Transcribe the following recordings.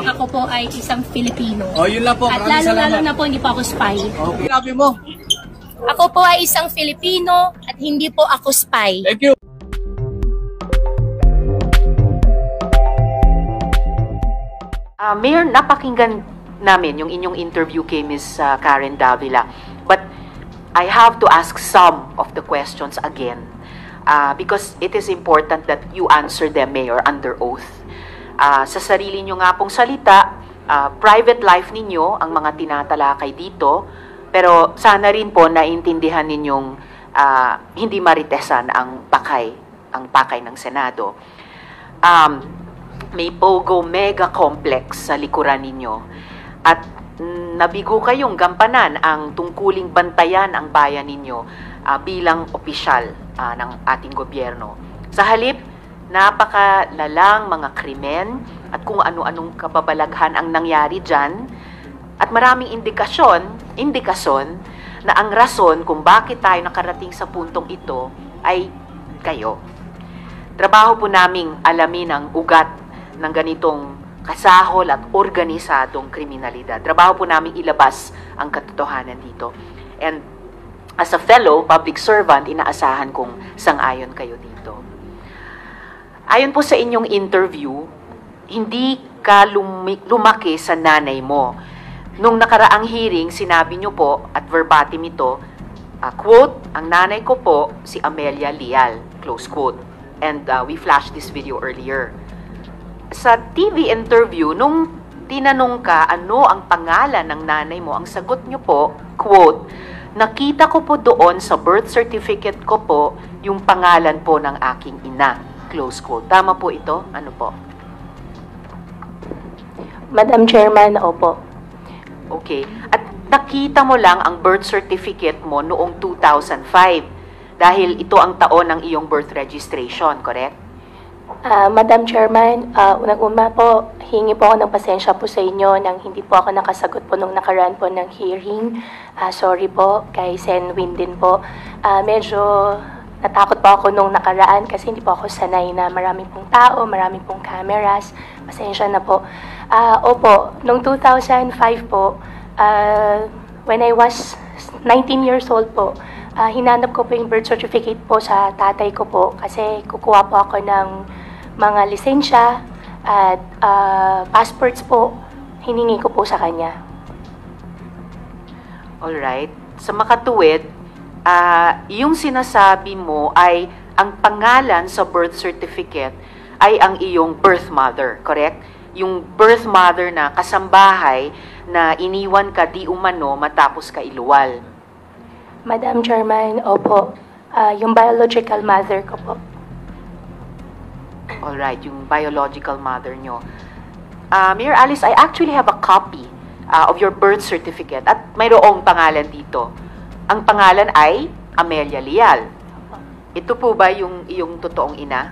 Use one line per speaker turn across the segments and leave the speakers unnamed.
ako po ay isang Filipino.
Oh, yun lang po.
At
Maraming
lalo-lalo
salamat.
na po, hindi po ako spy.
Okay. Sabi mo.
Ako po ay isang Filipino at hindi po ako spy.
Thank you.
Mayor, napakinggan namin yung inyong interview kay Ms. Karen Davila. But I have to ask some of the questions again because it is important that you answer them, Mayor, under oath. Sa sarili nyo nga pong salita, private life ninyo ang mga tinatalakay dito, pero sana rin po naintindihan ninyong hindi maritesan ang pakay ng Senado. May Pogo mega complex sa likuran ninyo at nabigo kayong gampanan ang tungkuling bantayan ang bayan ninyo bilang opisyal ng ating gobyerno. Sa halip, napakalalang mga krimen at kung ano-anong kababalaghan ang nangyari dyan at maraming indikasyon na ang rason kung bakit tayo nakarating sa puntong ito ay kayo. Trabaho po naming alamin ang ugat ng ganitong kasahol at organisadong kriminalidad. Trabaho po namin ilabas ang katotohanan dito. And as a fellow public servant, inaasahan kong sang-ayon kayo dito. Ayon po sa inyong interview, hindi ka lumaki sa nanay mo. Nung nakaraang hearing, sinabi nyo po, at verbatim ito, quote, ang nanay ko po si Amelia Leal, close quote. And we flashed this video earlier. Sa TV interview, nung tinanong ka ano ang pangalan ng nanay mo, ang sagot nyo po, quote, nakita ko po doon sa birth certificate ko po yung pangalan po ng aking ina, close quote. Tama po ito? Ano po?
Madam Chairman, opo.
Okay. At nakita mo lang ang birth certificate mo noong 2005 dahil ito ang taon ng iyong birth registration, correct?
Madam Chairman, unang-una po, hingi po ako ng pasensya po sa inyo nang hindi po ako nakasagot po nung nakaraan po ng hearing. Sorry po, kay Sen Win din po. Medyo natakot po ako nung nakaraan kasi hindi po ako sanay na maraming pong tao, maraming pong cameras. Pasensya na po. Opo, nung 2005 po, when I was 19 years old po, hinanap ko po yung birth certificate po sa tatay ko po kasi kukuha po ako ng mga lisensya at passports po, hiningi ko po sa kanya.
Alright. Sa makatuwid, yung sinasabi mo ay ang pangalan sa birth certificate ay ang iyong birth mother, correct? Yung birth mother na kasambahay na iniwan ka di umano matapos ka iluwal.
Madam Chairman, opo. Yung biological mother ko po.
Alright, yung biological mother nyo. Mayor Alice, I actually have a copy of your birth certificate at mayroong pangalan dito. Ang pangalan ay Amelia Leal. Ito po ba yung iyong totoong ina?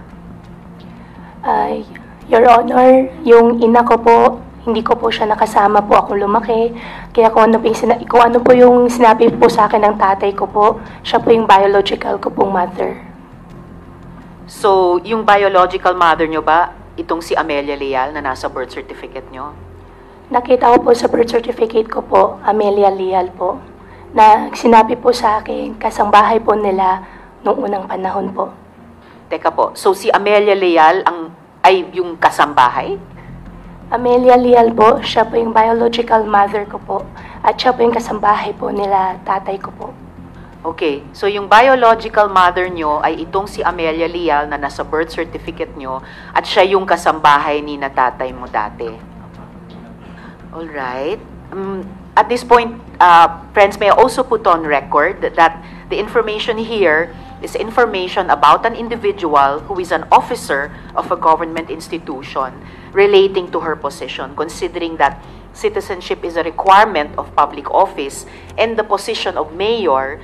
Your Honor, yung ina ko po, hindi ko po siya nakasama po akong lumaki. Kaya kung ano po yung sinabi po sa akin ng tatay ko po, siya po yung biological ko pong mother.
So, yung biological mother nyo ba, itong si Amelia Leal na nasa birth certificate nyo?
Nakita ko po sa birth certificate ko po, Amelia Leal po, na sinabi po sa akin, kasangbahay po nila nung unang panahon po.
Teka po, so si Amelia Leal ay yung kasambahay?
Amelia Leal po, siya po yung biological mother ko po, at siya po yung kasambahay po nila tatay ko po.
Okay, so yung biological mother nyo ay itong si Amelia Leal na nasa birth certificate nyo at siya yung kasambahay ni na tatay mo dati. Alright. At this point, friends, may I also put on record that the information here is information about an individual who is an officer of a government institution relating to her position, considering that citizenship is a requirement of public office and the position of mayor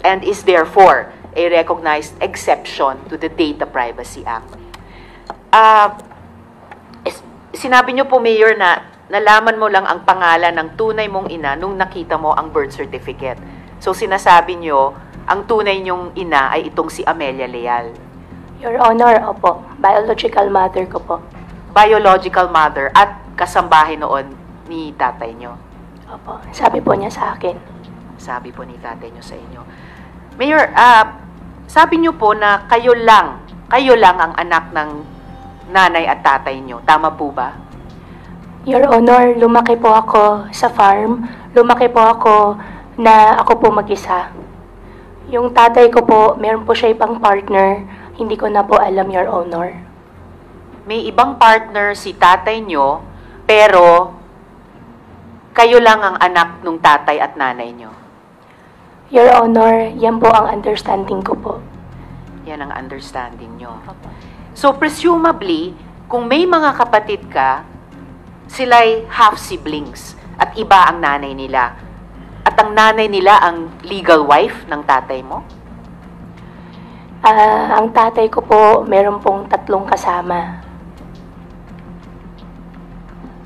and is therefore a recognized exception to the Data Privacy Act. Sinabi niyo po, Mayor, na nalaman mo lang ang pangalan ng tunay mong ina nung nakita mo ang birth certificate. So sinasabi niyo, ang tunay niyong ina ay itong si Amelia Leal.
Your Honor, opo. Biological mother ko po.
Biological mother. At kasambahay noon ni tatay nyo?
Opo, sabi po niya sa akin.
Sabi po ni tatay nyo sa inyo. Mayor, sabi nyo po na kayo lang ang anak ng nanay at tatay nyo. Tama po ba?
Your Honor, lumaki po ako sa farm. Lumaki po ako na ako po mag-isa. Yung tatay ko po, meron po siya ibang partner. Hindi ko na po alam, Your Honor.
May ibang partner si tatay nyo, pero kayo lang ang anak ng tatay at nanay nyo.
Your Honor, yan po ang understanding ko po.
Yan ang understanding nyo. So, presumably, kung may mga kapatid ka, sila'y half-siblings at iba ang nanay nila. At ang nanay nila ang legal wife ng tatay mo?
Ang tatay ko po, meron pong 3 kasama.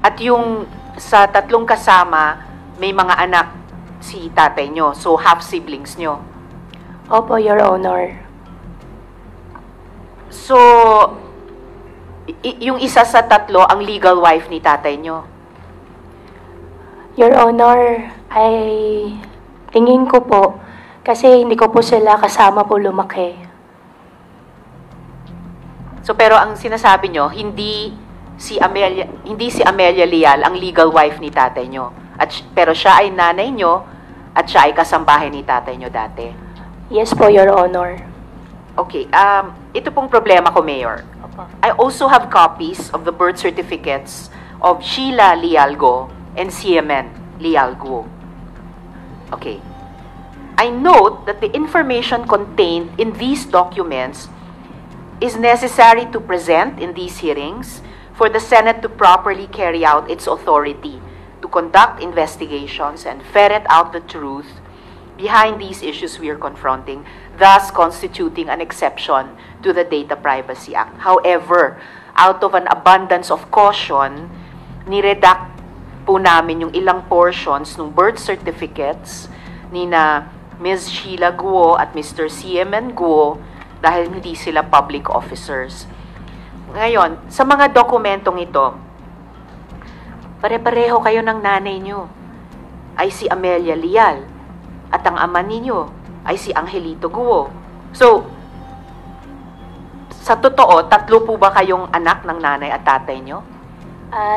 At yung sa 3 kasama, may mga anak si tatay nyo. So, half-siblings nyo.
Opo, Your Honor.
So, yung isa sa 3, ang legal wife ni tatay nyo.
Your Honor, ay tingin ko po, kasi hindi ko po sila kasama po lumaki.
So, pero ang sinasabi nyo, hindi si Amelia Leal ang legal wife ni tatay nyo. Pero siya ay nanay nyo at siya ay kasambahay ni tatay nyo dati.
Yes po, Your Honor.
Okay, ito pong problema ko, Mayor.
Opo.
I also have copies of the birth certificates of Sheila Lealgo and Siemen Lealgo. Okay. I note that the information contained in these documents is necessary to present in these hearings for the Senate to properly carry out its authority to conduct investigations and ferret out the truth behind these issues we are confronting, thus constituting an exception to the Data Privacy Act. However, out of an abundance of caution, niredact po namin yung ilang portions ng birth certificates ni na Ms. Sheila Guo at Mr. Siemen Guo dahil hindi sila public officers. Ngayon, sa mga dokumentong ito, pare-pareho kayo ng nanay nyo ay si Amelia Leal at ang ama ninyo ay si Angelito Guo. So, sa totoo, 3 po ba kayong anak ng nanay at tatay nyo?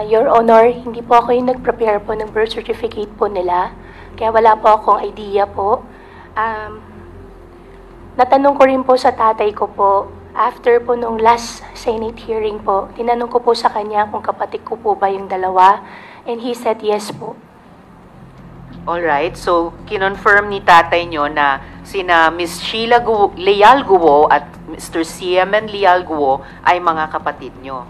Your Honor, hindi po ako yung nag-prepare po ng birth certificate po nila. Kaya wala po akong idea po. Natanong ko rin po sa tatay ko po, after po nung last Senate hearing po, tinanong ko po sa kanya kung kapatid ko po ba yung dalawa, and he said yes po.
Alright, so kinonfirm ni tatay nyo na sina Ms. Sheila Leal Guo at Mr. Siemen Leal Guo ay mga kapatid nyo.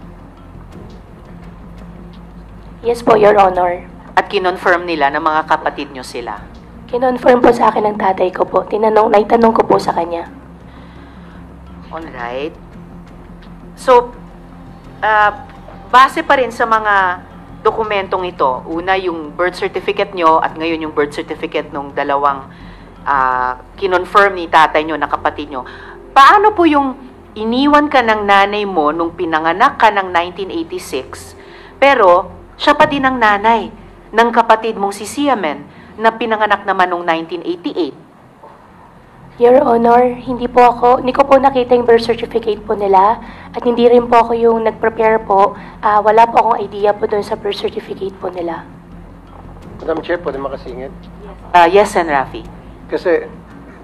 Yes po, Your Honor.
At kinonfirm nila na mga kapatid nyo sila.
Kinonfirm po sa akin ng tatay ko po. Naitanong ko po sa kanya.
Alright. So, base pa rin sa mga dokumentong ito, una yung birth certificate nyo at ngayon yung birth certificate ng dalawang kinonfirm ni tatay nyo na kapatid nyo, paano po yung iniwan ka ng nanay mo nung pinanganak ka ng 1986, pero siya pa din ang nanay ng kapatid mong si Siemen na pinanganak naman nung 1988?
Your Honor, hindi ko po nakita yung birth certificate po nila at hindi rin po ako yung nag-prepare po. Wala po akong idea po doon sa birth certificate po nila.
Madam Chair, pwede makasingit?
Yes, Sen. Rafi.
Kasi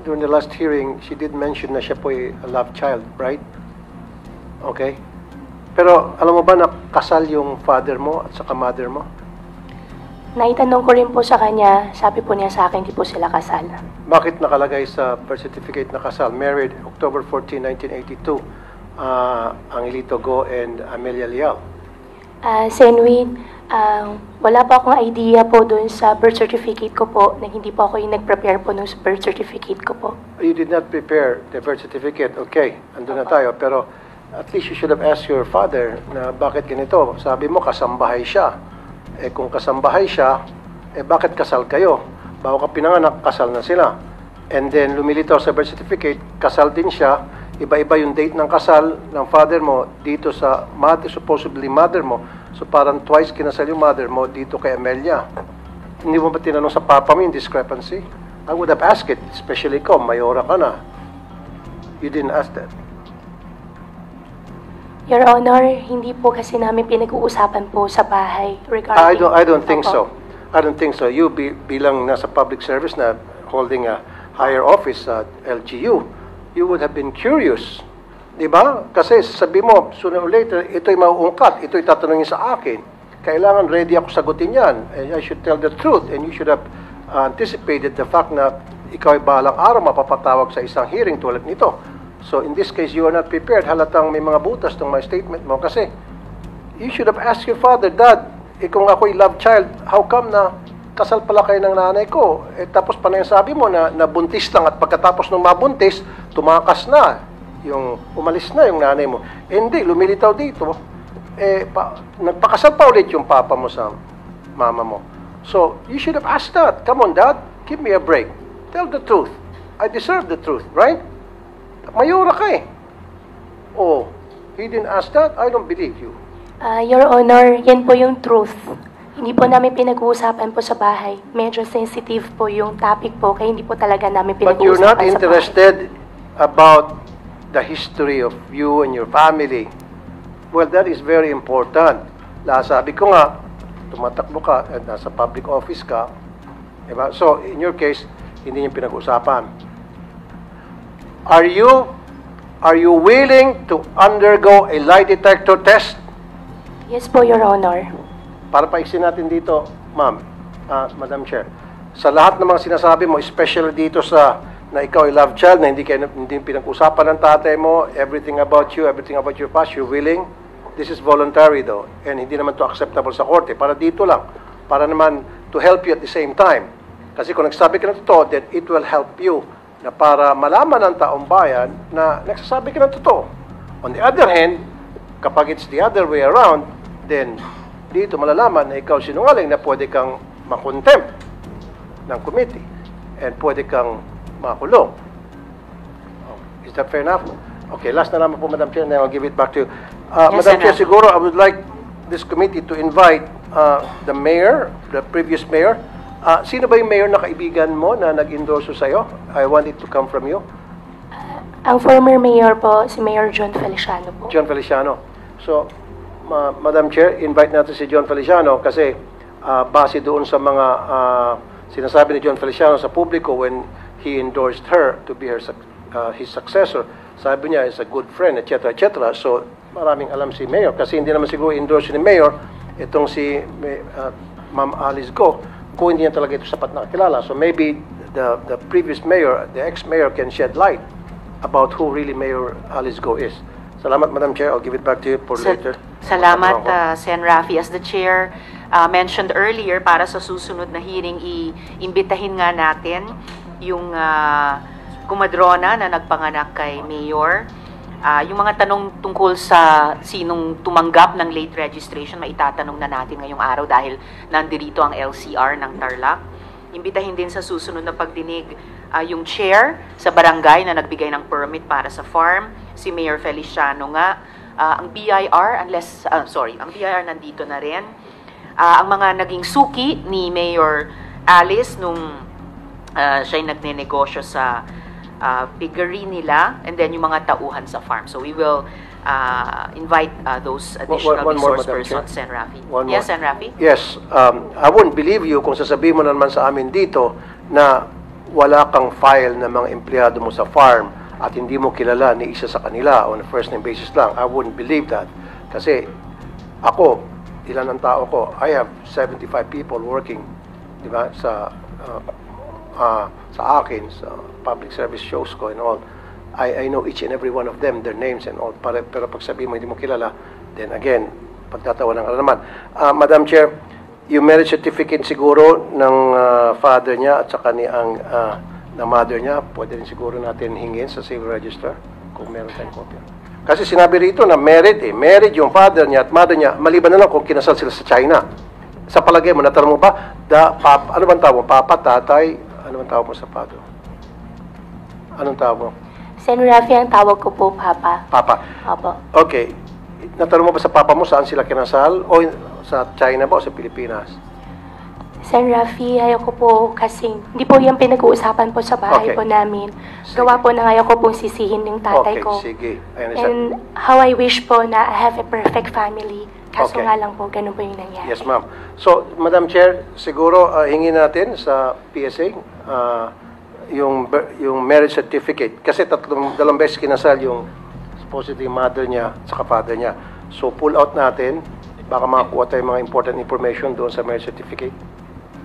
during the last hearing, she did mention na siya po ay a love child, right? Okay? Pero alam mo ba na kasal yung father mo at saka mother mo?
Naitanong ko rin po sa kanya, sabi po niya sa akin, hindi po sila kasal.
Bakit nakalagay sa birth certificate na kasal? Married October 14, 1982, Angelito Go and Amelia Leal.
Senwin, wala po akong idea po doon sa birth certificate ko po na hindi po ako yung nag-prepare po ng birth certificate ko po.
You did not prepare the birth certificate. Okay, andun na tayo. Pero at least you should have asked your father na bakit ganito. Sabi mo, kasambahay siya. Eh kung kasambahay siya, eh bakit kasal kayo? Bago ka pinanganak, kasal na sila. And then lumilitaw sa birth certificate, kasal din siya. Iba-iba yung date ng kasal ng father mo dito sa mother, supposedly mother mo. So parang twice kinasal yung mother mo dito kay Amelia. Hindi mo ba tinanong sa papa mo yung discrepancy? I would have asked it, especially ikaw, mayora ka na. You didn't ask that.
Your Honor, hindi po kasi namin pinag-uusapan po sa bahay regarding...
I don't think
Opo.
so. I don't think so. You bilang nasa public service na holding a higher office at LGU, you would have been curious. Di ba? Kasi sabi mo, sooner or later, ito'y mauungkat, ito'y tatanungin sa akin. Kailangan ready ako sagutin yan. And I should tell the truth. And you should have anticipated the fact na ikaw ay bahalang araw mapapatawag sa isang hearing tulad nito. So in this case, you are not prepared. Halatang may mga butas ng my statement mo. Kasi you should have asked your father, Dad, kung ako'y love child, how come na kasal pala kayo ng nanay ko? Tapos pa na yung sabi mo na nabuntis lang at pagkatapos ng mabuntis, tumakas na. Umalis na yung nanay mo. Hindi, lumilitaw dito. Nagpakasal pa ulit yung papa mo sa mama mo. So, you should have asked that. Come on, Dad, give me a break. Tell the truth. I deserve the truth, right? Mayura ka eh. Oh, he didn't ask that? I don't believe you.
Your Honor, yan po yung truth. Hindi po namin pinag-uusapan po sa bahay. Medyo sensitive po yung topic po, kaya hindi po talaga namin
But
pinag-uusapan
you're not
sa bahay.
interested about the history of you and your family. Well, that is very important. Sabi ko nga, tumatakbo ka at nasa public office ka. Diba? So, in your case, hindi niyo pinag-usapan. Are you willing to undergo a lie detector test?
Yes po, Your Honor.
Para paiksin natin dito, ma'am, Madam Chair. Sa lahat ng mga sinasabi mo, especially dito sa na ikaw ay love child, na hindi pinag-usapan ng tatay mo, everything about you, everything about your past, you're willing. This is voluntary though, and hindi naman to acceptable sa korte. Para dito lang, para naman to help you at the same time. Kasi kung nagsabi ka ng totoo, then it will help you na para malaman ng taong bayan na nagsasabi ka ng totoo. On the other hand, kapag it's the other way around, then dito malalaman na ikaw sinungaling na pwede kang makontempt ng committee and pwede kang makulong. Is that fair enough? Okay, last na naman po, Madam Chair, and then I'll give it back to you.
Yes,
Madam Chair,
Senator.
siguro I would like this committee to invite the mayor, the previous mayor. Sino ba yung mayor na kaibigan mo na nag-endorso sa'yo? I want it to come from you.
Ang former mayor po, si Mayor John Feliciano po.
John Feliciano. So, Madam Chair, invite natin si John Feliciano kasi base doon sa mga sinasabi ni John Feliciano sa publiko when he endorsed her to be his successor. Sabi niya, is a good friend, etc., etc. So, maraming alam si Mayor kasi hindi naman siguro endorse ni Mayor itong si Ma'am Alice Go kung hindi niya talaga ito sapat na kakilala. So, maybe the previous mayor, the ex-mayor can shed light about who really Mayor Alice Go is. Salamat, Madam Chair. I'll give it back to you for later.
Salamat, Sen. Rafi. As the Chair mentioned earlier, para sa susunod na hearing, iimbitahin nga natin yung kumadrona na nagpanganak kay Mayor. Yung mga tanong tungkol sa sinong tumanggap ng late registration, maitatanong na natin ngayong araw dahil nandirito ang LCR ng Tarlac. Imbitahin din sa susunod na pagdinig yung chair sa barangay na nagbigay ng permit para sa farm, si Mayor Feliciano nga. Ang BIR, ang BIR nandito na rin. Ang mga naging suki ni Mayor Alice nung siya'y nagnenegosyo sa piggery nila, and then yung mga tauhan sa farm. So we will invite those additional
One more,
resource
Madam
persons,
Chair.
Sen. Rafi.
One
Yes,
more.
Sen. Rafi?
Yes, I wouldn't believe you kung sasabihin mo naman sa amin dito na wala kang file ng mga empleyado mo sa farm at hindi mo kilala ni isa sa kanila on a first name basis lang. I wouldn't believe that. Kasi ako, ilan ang tao ko? I have 75 people working, di ba, sa akin, sa public service shows ko and all. I know each and every one of them, their names and all. Pero pag sabihin mo hindi mo kilala, then again, pagtatawanan ka na naman. Madam Chair, yung marriage certificate siguro ng father niya at saka ng mother niya, pwede rin siguro natin hingin sa civil register kung meron tayong kopya. Kasi sinabi rito na married yung father niya at mother niya, maliban na lang kung kinasal sila sa China. Sa palagay mo, natanong mo ba, ano bang tawag mo? Papa, tatay, ano bang tawag mo sa father? Anong tawag mo?
Sen. Rafi, ang tawag ko po, Papa.
Papa.
Opo.
Okay. natanong mo ba sa papa mo saan sila kinasal? O sa China ba o sa Pilipinas?
Sen. Rafi, ayoko po kasi hindi po yung pinag-uusapan po sa bahay
Okay.
po namin.
Sige.
Gawa po na ayoko pong sisihin yung tatay
Okay,
ko.
sige. I understand.
And how I wish po na I have a perfect family. Kaso
Okay.
nga lang po, ganun po yung nangyari.
Yes, ma'am. So, Madam Chair, siguro hingin natin sa PSA yung marriage certificate. Kasi dalawang beses kinasal yung supposedly mother niya at father niya. So, pull out natin. Baka makakuha tayo mga important information doon sa marriage certificate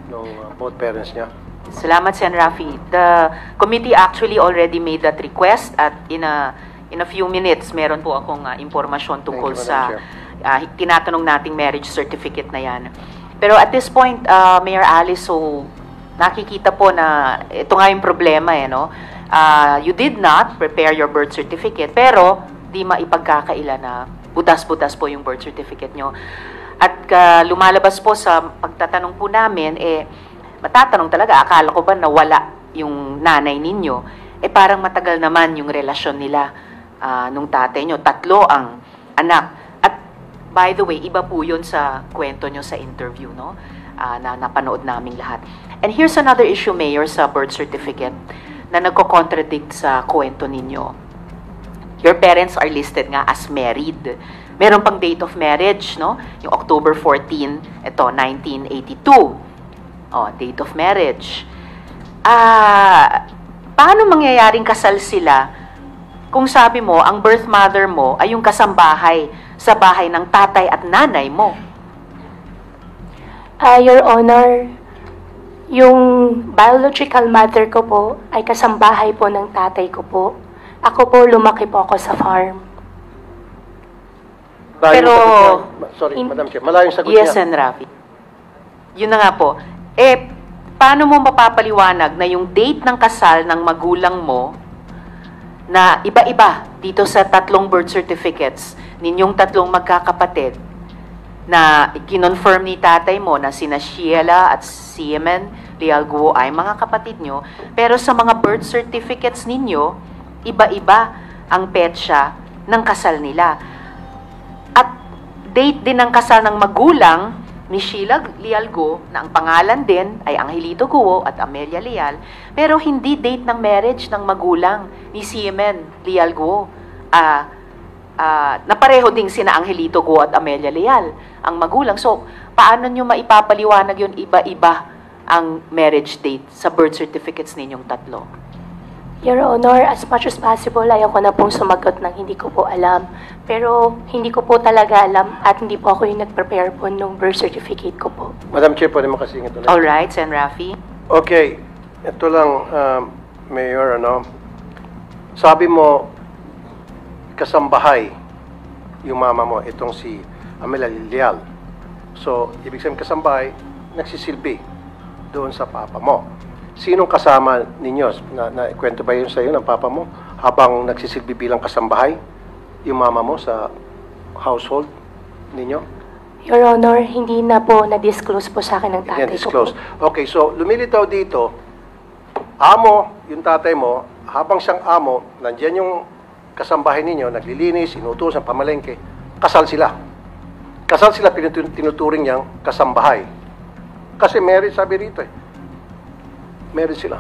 ng both parents niya.
Salamat, Sen. Rafi. The committee actually already made that request at in a few minutes, meron po akong impormasyon tungkol
Thank you, Madam
sa tinatanong nating marriage certificate na yan. Pero at this point, Mayor Alice, so nakikita po na ito nga yung problema no? You did not prepare your birth certificate, pero di maipagkakaila na butas-butas po yung birth certificate nyo. At lumalabas po sa pagtatanong po namin, matatanong talaga, akala ko ba nawala yung nanay ninyo? Parang matagal naman yung relasyon nila nung tatay nyo. 3 ang anak. At by the way, iba po yun sa kwento nyo sa interview, no? Na napanood naming lahat. And here's another issue, Mayor, sa birth certificate na nagko-contradict sa kwento ninyo. Your parents are listed nga as married. Meron pang date of marriage, no? Yung October 14, ito, 1982. Date of marriage. Paano mangyayaring kasal sila kung sabi mo, ang birth mother mo ay yung kasambahay sa bahay ng tatay at nanay mo?
Your Honor, yung biological mother ko po ay kasambahay po ng tatay ko po. Ako po, lumaki po ako sa farm.
Pero,
sorry, Madam Chair, malayo yung sagot
yes,
niya.
Sen. Rafi. Yun na nga po. Paano mo mapapaliwanag na yung date ng kasal ng magulang mo na iba-iba dito sa 3 birth certificates ninyong 3 magkakapatid na kinonfirm ni tatay mo na sina Sheila at Siemen Lialguo ay mga kapatid nyo, pero sa mga birth certificates ninyo, iba-iba ang petsa ng kasal nila. At date din ng kasal ng magulang ni Sheila Lialgo, na ang pangalan din ay Angelito Guo at Amelia Leal, pero hindi date ng marriage ng magulang ni Siemen Lialgo. Na pareho ding sina Angelito Guo at Amelia Leal, ang magulang. So, paano nyo maipapaliwanag yun iba-iba ang marriage date sa birth certificates ninyong 3?
Your Honor, as much as possible, ayoko na pong sumagot ng hindi ko po alam. Pero hindi ko po talaga alam at hindi po ako yung nag-prepare po nung birth certificate ko po.
Madam Chair, pwede makasingit ulit.
Alright, Sen. Rafi.
Okay, ito lang, Mayor, sabi mo, kasambahay yung mama mo, itong si Amelia Leal. So, ibig sabihin kasambahay, nagsisilbi doon sa papa mo. Sinong kasama ninyo? Kwento ba yun sa iyo ng papa mo habang nagsisilbi bilang kasambahay yung mama mo sa household ninyo?
Your Honor, hindi na po na-disclose po sa akin ng tatay ko
disclose.
po.
Okay, so lumilitaw dito, amo, yung tatay mo, habang siyang amo, nandiyan yung kasambahay ninyo, naglilinis, inutusan, pamalengke, kasal sila. Kasal sila, tinuturing niyang kasambahay. Kasi married, sabi rito married sila.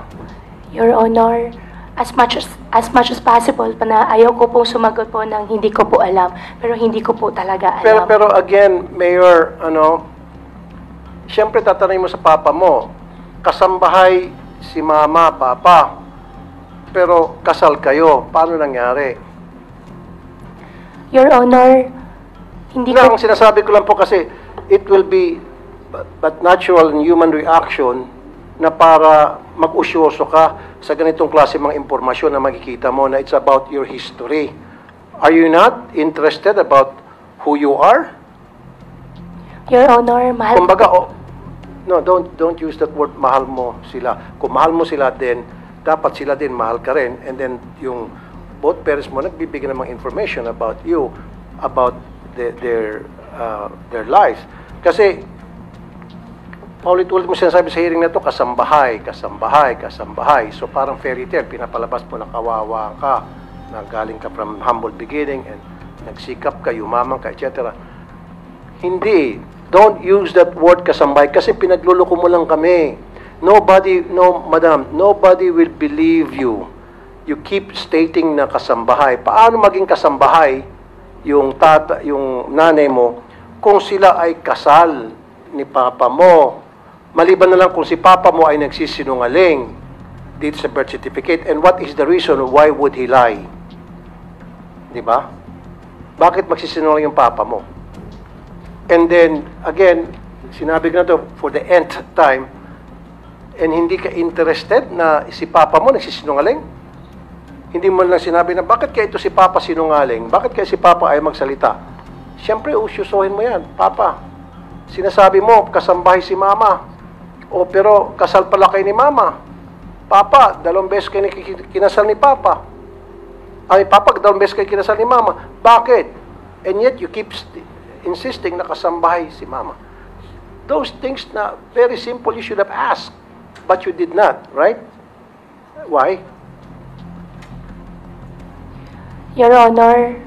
Your Honor, as much as possible pa na ayaw ko pong sumagot po ng hindi ko po alam, pero hindi ko po talaga alam.
Pero again, Mayor, siyempre tatanungin mo sa papa mo, kasambahay si mama, papa, pero kasal kayo, paano nangyari?
Your Honor, hindi
Ang
ko...
sinasabi ko lang po kasi, it will be but natural and human reaction na para mag-usyoso ka sa ganitong klase mga impormasyon na makikita mo na it's about your history. Are you not interested about who you are?
Your Honor, mahal
Kumbaga, no, don't use that word, mahal mo sila. Kung mahal mo sila din, dapat sila din mahal ka rin. And then, yung both parents mo nagbibigay ng mga information about you, about their lives. Kasi, paulit-ulit mo sinasabi sa hearing na to, kasambahay, kasambahay, kasambahay. So parang fairy tale, pinapalabas mo na kawawa ka, na galing ka from humble beginning and nagsikap ka, yumaman ka, etc. Hindi. Don't use that word kasambahay kasi pinagluloko mo lang kami. Madam, nobody will believe you. You keep stating na kasambahay. Paano maging kasambahay yung nanay mo kung sila ay kasal ni papa mo? Maliban na lang kung si papa mo ay nagsisinungaling dito sa birth certificate. And what is the reason why would he lie? Di ba? Bakit magsisinungaling yung papa mo? And then, again, sinabi ko na to for the nth time, and hindi ka interested na si papa mo nagsisinungaling? Hindi mo lang sinabi na, bakit kaya ito si papa sinungaling? Bakit kaya si papa ay magsalita? Siyempre, usyusohin mo yan. Papa, sinasabi mo, kasambahay si mama. O, pero kasal pala kayo ni mama. Papa, 2 beses kayo kinasal ni papa. Ay, papa, 2 beses kayo kinasal ni mama. Bakit? And yet, you keep insisting na kasambahay si mama. Those things na very simple, you should have asked. But you did not, right? Why?
Your Honor,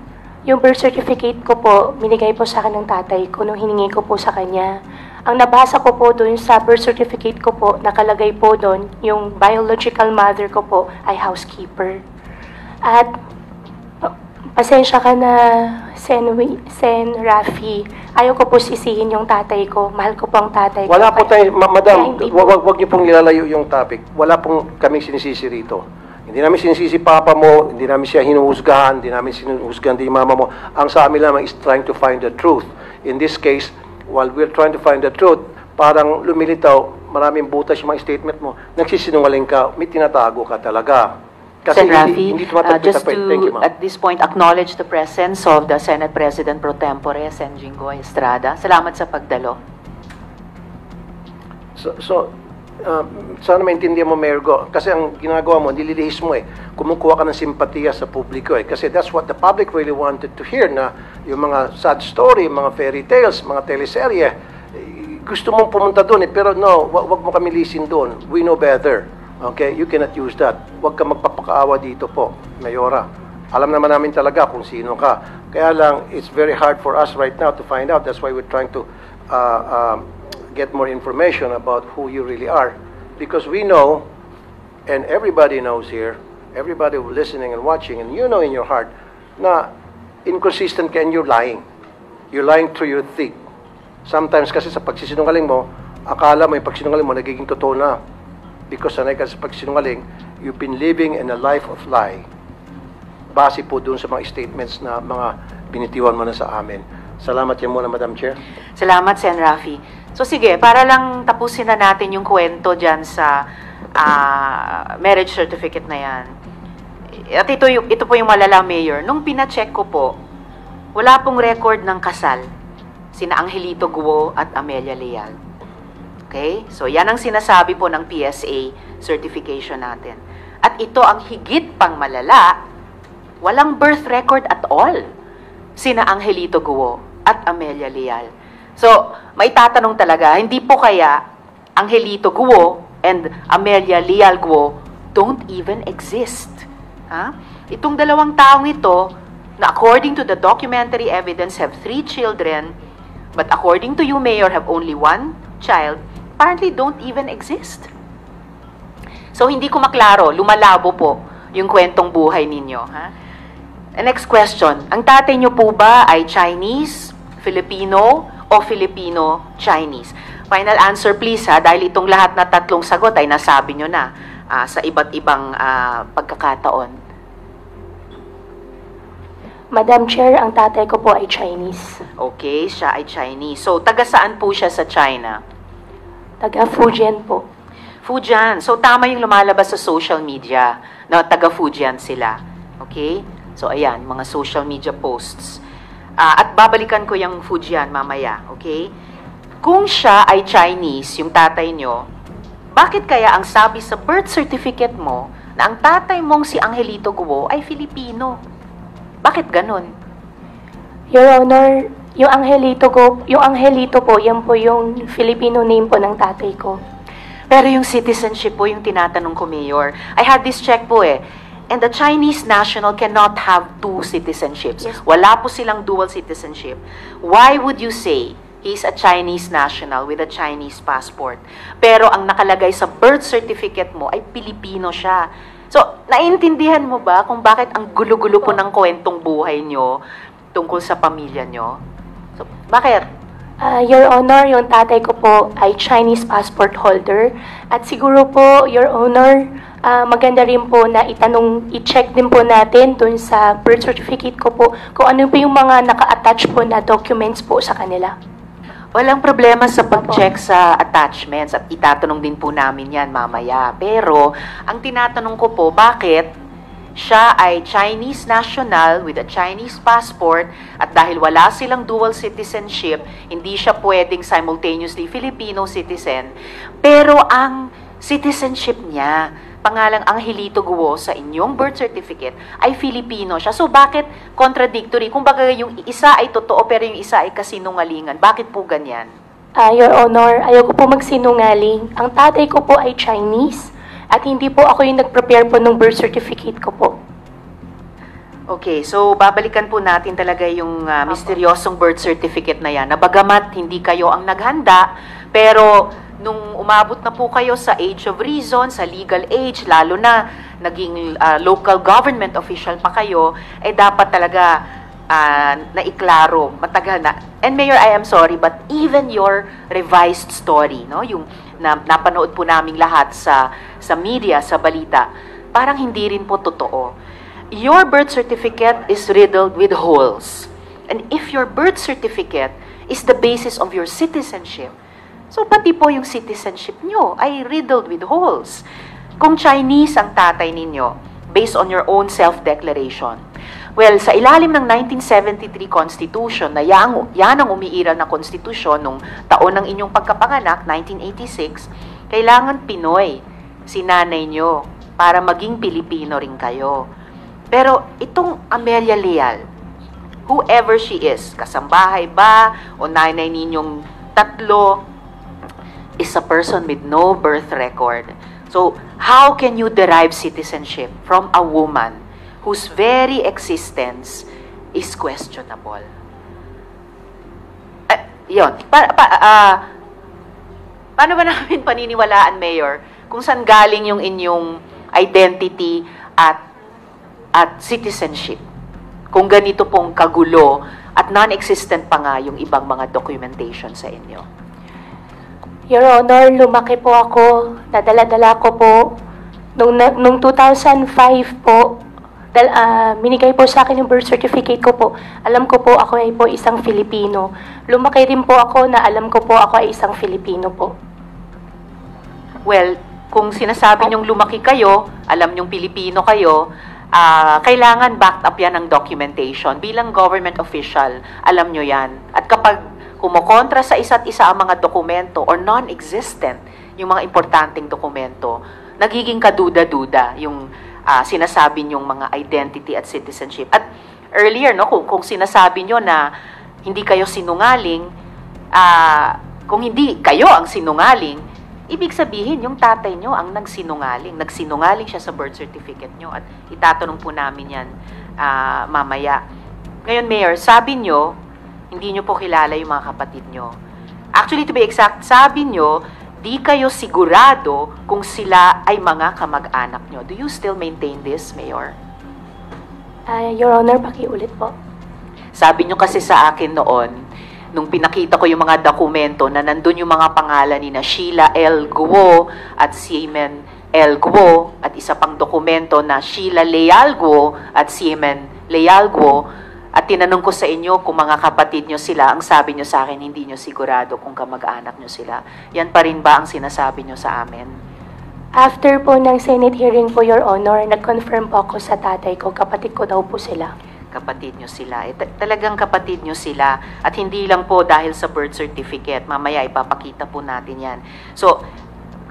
yung birth certificate ko po, binigay po sa akin ng tatay ko nung hiningi ko po sa kanya. Ang nabasa ko po doon sa birth certificate ko po, nakalagay po doon, yung biological mother ko po ay housekeeper. At pasensya ka na, Sen Rafi, ayaw ko po sisihin yung tatay ko. Mahal ko po ang tatay ko.
Wala po tayo, madam,
Kaya hindi po-
wag niyo pong ilalayo yung topic. Wala pong kaming sinisisi rito. Hindi namin sinisisi papa mo, hindi namin siya hinuhusgahan, hindi namin sinuhusgahan din mama mo. Ang sa amin lamang is trying to find the truth. In this case, while we're trying to find the truth, parang lumilitaw, maraming butas yung mga statement mo, nagsisinungaling ka, may tinatago ka talaga. Kasi
Sen. Rafi,
hindi tumatagpit
just
sa point. Thank you,
to,
ma'am.
at this point, acknowledge the presence of the Senate President Pro Tempore, Sen. Jinggoy Estrada. Salamat sa pagdalo.
Sana maintindihan mo, Mayor Go, kasi ang ginagawa mo, nililihis mo kumukuha ka ng simpatiya sa publiko kasi that's what the public really wanted to hear, na yung mga sad story, mga fairy tales, mga teleserye, gusto mong pumunta doon pero no, wag mo kami lisin doon. We know better. Okay? You cannot use that. Wag ka magpapakaawa dito po, Mayora. Alam naman namin talaga kung sino ka. Kaya lang, it's very hard for us right now to find out. That's why we're trying to get more information about who you really are. Because we know, and everybody knows here, everybody who's listening and watching, and you know in your heart, na inconsistent ka and you're lying. You're lying through your teeth. Sometimes kasi sa pagsisinungaling mo, akala mo yung pagsinungaling mo nagiging totoo na. Because sanay ka sa pagsinungaling, you've been living in a life of lie. Base po dun sa mga statements na mga binitiwan mo na sa amin. Salamat yan muna, Madam Chair.
Salamat, Sen. Rafi. So sige, para lang tapusin na natin yung kwento dyan sa marriage certificate na yan. At ito po yung malala, Mayor. Nung pina-check ko po, wala pong record ng kasal sina Angelito Guo at Amelia Leal. Okay? So yan ang sinasabi po ng PSA certification natin. At ito ang higit pang malala, walang birth record at all sina Angelito Guo at Amelia Leal. So, may tatanong talaga, hindi po kaya Angelito Guo and Amelia Leal Guo don't even exist? Ha? Itong dalawang taong ito, na according to the documentary evidence have 3 children, but according to you, Mayor, have only 1 child, apparently don't even exist. So, hindi ko maklaro, lumalabo po yung kwentong buhay ninyo. Ha? And next question, ang tatay niyo po ba ay Chinese, Filipino, o Filipino-Chinese? Final answer please ha, dahil itong lahat na tatlong sagot ay nasabi nyo na sa iba't ibang pagkakataon.
Madam Chair, ang tatay ko po ay Chinese.
Okay, siya ay Chinese. So, taga saan po siya sa China?
Taga Fujian po.
Fujian. So, tama yung lumalabas sa social media na taga Fujian sila. Okay? So, ayan, mga social media posts. At babalikan ko yung Fujian mamaya, okay? Kung siya ay Chinese, yung tatay nyo, bakit kaya ang sabi sa birth certificate mo na ang tatay mong si Angelito Guo ay Filipino? Bakit ganun?
Your Honor, yung Angelito po, yan po yung Filipino name po ng tatay ko.
Pero yung citizenship po yung tinatanong ko, Mayor. I had this check po And the Chinese national cannot have two citizenships.
Yes.
Wala po silang dual citizenship. Why would you say he's a Chinese national with a Chinese passport? Pero ang nakalagay sa birth certificate mo ay Pilipino siya. So, naiintindihan mo ba kung bakit ang gulo-gulo po ng kwentong buhay nyo tungkol sa pamilya nyo? So, bakit?
Your Honor, yung tatay ko po ay Chinese passport holder. At siguro po, Your Honor, maganda rin po na i-check din po natin dun sa birth certificate ko po kung ano po yung mga naka-attach po na documents po sa kanila.
Walang problema sa pag-check sa attachments at itatanong din po namin yan mamaya. Pero, ang tinatanong ko po, bakit siya ay Chinese national with a Chinese passport at dahil wala silang dual citizenship, hindi siya pwedeng simultaneously Filipino citizen, pero ang citizenship niya, pangalang Angelito Guo sa inyong birth certificate ay Filipino siya. So bakit contradictory? Kung baga yung isa ay totoo pero yung isa ay kasinungalingan. Bakit po ganyan?
Your Honor, ayaw ko po magsinungaling. Ang tatay ko po ay Chinese at hindi po ako yung nag-prepare po ng birth certificate ko po.
Okay, so babalikan po natin talaga yung misteryosong birth certificate na yan. Na bagamat hindi kayo ang naghanda, pero nung umabot na po kayo sa age of reason, sa legal age, lalo na naging local government official pa kayo, eh dapat talaga naiklaro, matagal na. And Mayor, I am sorry, but even your revised story, no, yung napanood po naming lahat sa media, sa balita, parang hindi rin po totoo. Your birth certificate is riddled with holes. And if your birth certificate is the basis of your citizenship, so pati po yung citizenship nyo ay riddled with holes. Kung Chinese ang tatay ninyo, based on your own self-declaration, well, sa ilalim ng 1973 Constitution, na yan ang umiiral na konstitusyon nung taon ng inyong pagkapanganak, 1986, kailangan Pinoy si nanay nyo para maging Pilipino rin kayo. Pero itong Amelia Leal, whoever she is, kasambahay ba o nanay ninyong tatlo, is a person with no birth record. So, how can you derive citizenship from a woman whose very existence is questionable? Yun. Paano ba namin paniniwalaan, Mayor, kung saan galing yung inyong identity at citizenship? Kung ganito pong kagulo at non-existent pa nga yung ibang mga documentation sa inyo.
Your Honor, lumaki po ako, nadala-dala ko po. Nung 2005 po, minigay po sa akin yung birth certificate ko po. Alam ko po ako ay po isang Filipino. Lumaki rin po ako na alam ko po ako ay isang Filipino po.
Well, kung sinasabi niyong lumaki kayo, alam niyong Pilipino kayo, kailangan backed up yan ng documentation. Bilang government official, alam niyo yan. At kapag kumokontra sa isa't isa ang mga dokumento or non-existent yung mga importanteng dokumento, nagiging kaduda-duda yung sinasabi niyong mga identity at citizenship. At earlier, no, kung sinasabi niyo na hindi kayo sinungaling, kung hindi kayo ang sinungaling, ibig sabihin yung tatay niyo ang nagsinungaling. Nagsinungaling siya sa birth certificate niyo at itatanong po namin yan mamaya. Ngayon, Mayor, sabi niyo, hindi nyo po kilala yung mga kapatid nyo. Actually, to be exact, sabi nyo, di kayo sigurado kung sila ay mga kamag-anak nyo. Do you still maintain this, Mayor?
Your Honor, pakiulit po.
Sabi nyo kasi sa akin noon, nung pinakita ko yung mga dokumento na nandun yung mga pangalan ni na Sheila L. Guo at Siemen L. Guo at isa pang dokumento na Sheila Leal Guo at Siemen Leal Guo. At tinanong ko sa inyo kung mga kapatid nyo sila, ang sabi nyo sa akin, hindi nyo sigurado kung kamag-anak nyo sila. Yan pa rin ba ang sinasabi nyo sa amin?
After po ng Senate hearing po, Your Honor, nag-confirm po ako sa tatay ko, kapatid ko daw po sila.
Kapatid nyo sila. Talagang kapatid nyo sila. At hindi lang po dahil sa birth certificate. Mamaya ipapakita po natin yan. So,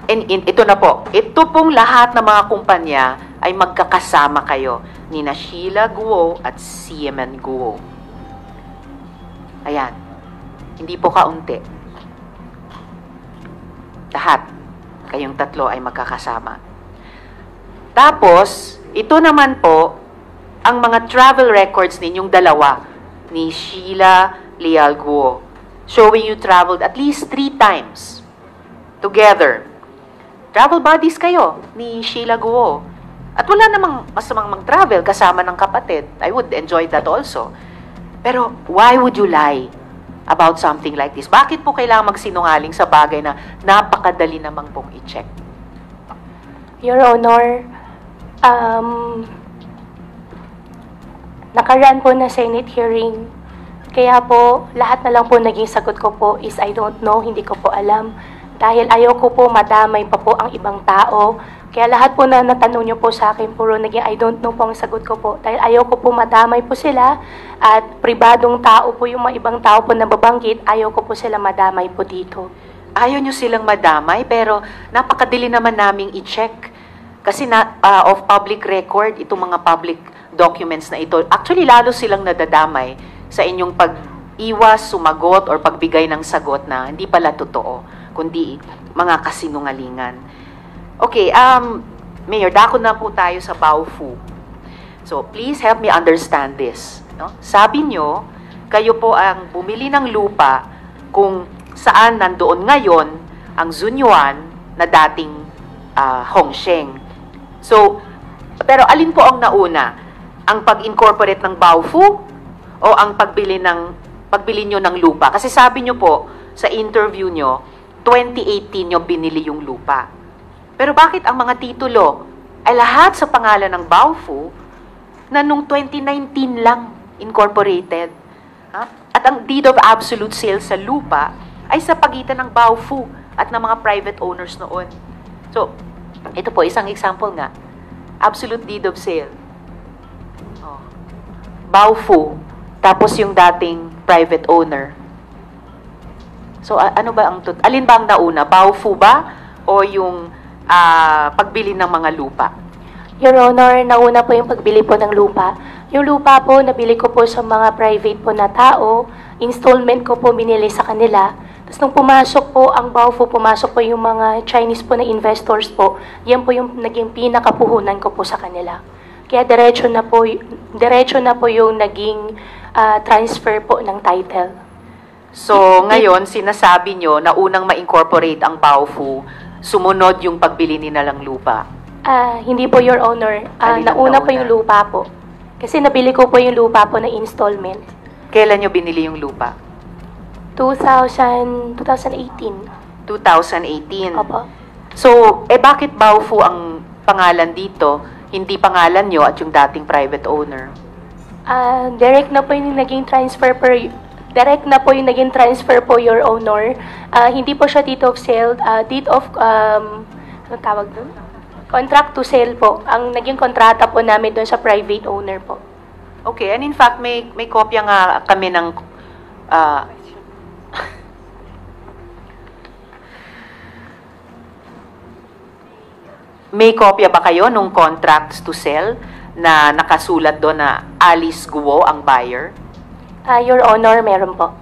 ito na po. Ito pong lahat ng mga kumpanya ay magkakasama kayo ni na Sheila Guo at Siemen Guo. Ayan. Hindi po kaunti. Lahat. Kayong tatlo ay magkakasama. Tapos, Ito naman po, ang mga travel records ninyong dalawa, ni Sheila Leal Guo, showing you traveled at least 3 times together. Travel buddies kayo ni Sheila Guo. At wala namang masamang mag-travel kasama ng kapatid. I would enjoy that also. Pero why would you lie about something like this? Bakit po kailangan magsinungaling sa bagay na napakadali namang pong i-check?
Your Honor, nakaraan po na Senate hearing. Kaya po, lahat na lang po naging sagot ko po is I don't know, hindi ko po alam. Dahil ayaw ko po madamay pa po ang ibang tao. Kaya lahat po na natanong niyo po sa akin, puro naging I don't know po ang sagot ko po. Dahil ayaw ko po madamay po sila at pribadong tao po yung mga ibang tao po na babanggit, ayaw ko po sila madamay po dito.
Ayaw nyo silang madamay, pero napakadali naman naming i-check. Kasi of public record, itong mga public documents na ito, actually lalo silang nadadamay sa inyong pag-iwas, sumagot, or pagbigay ng sagot na hindi pala totoo, kundi mga kasinungalingan. Okay, Mayor, dako na po tayo sa Baofu. So, please help me understand this. No? Sabi nyo, kayo po ang bumili ng lupa kung saan nandoon ngayon ang Zunyuan na dating Hongsheng. So, pero alin po ang nauna? Ang pag-incorporate ng Baofu o ang pagbili nyo ng lupa? Kasi sabi nyo po sa interview nyo, 2018 nyo binili yung lupa. Pero bakit ang mga titulo ay lahat sa pangalan ng Baofu na nung 2019 lang incorporated? Ha? At ang deed of absolute sale sa lupa ay sa pagitan ng Baofu at ng mga private owners noon. So, ito po, isang example nga. Absolute deed of sale. Oh. Baofu, tapos yung dating private owner. So, ano ba ang alin ba ang nauna? Baofu ba o yung pagbili ng mga lupa?
Your Honor, nauna po yung pagbili po ng lupa. Yung lupa po, nabili ko po sa mga private po na tao. Installment ko po binili sa kanila. Tapos nung pumasok po ang Baofu, pumasok po yung mga Chinese po na investors po. Yan po yung naging pinakapuhunan ko po sa kanila. Kaya diretso na po yung naging transfer po ng title.
So, ngayon, sinasabi nyo na unang ma-incorporate ang Baofu, sumunod yung pagbili ni nalang lupa.
Hindi po, Your Honor. Nauna po yung lupa po. Kasi nabili ko po yung lupa po na installment.
Kailan nyo binili yung lupa?
2018.
2018.
Opo.
So, bakit Baofu ang pangalan dito, hindi pangalan nyo at yung dating private owner?
Direct na po yung naging transfer po, Your Honor. Hindi po siya deed of sale, deed of, ano tawag doon? Contract to sale po. Ang naging kontrata po namin doon sa private owner po.
Okay, and in fact, may kopya nga kami ng, may kopya ba kayo nung contracts to sell na nakasulat doon na Alice Guo ang buyer?
Your Honor, meron po.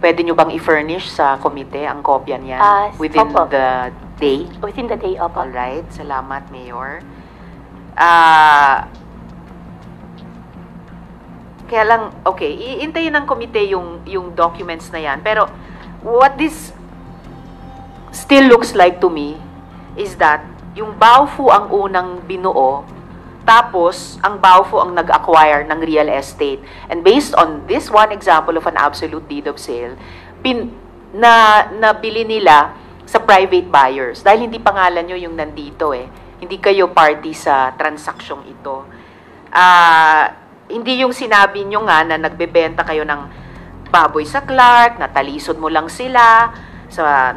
Pwede nyo bang i-furnish sa komite ang kopya niyan within
opo.
the day?
Within the day, opo.
Alright, salamat, Mayor. Kaya lang, okay, iintayin ng komite yung documents na yan. Pero, what this still looks like to me is that yung Baofu ang unang binuo, tapos ang Baofu ang nag-acquire ng real estate. And based on this one example of an absolute deed of sale, nabili nila sa private buyers. Dahil hindi pangalan nyo yung nandito eh. Hindi kayo party sa transaksyong ito. Hindi yung sinabi nyo nga na nagbebenta kayo ng baboy sa Clark, natalisod mo lang sila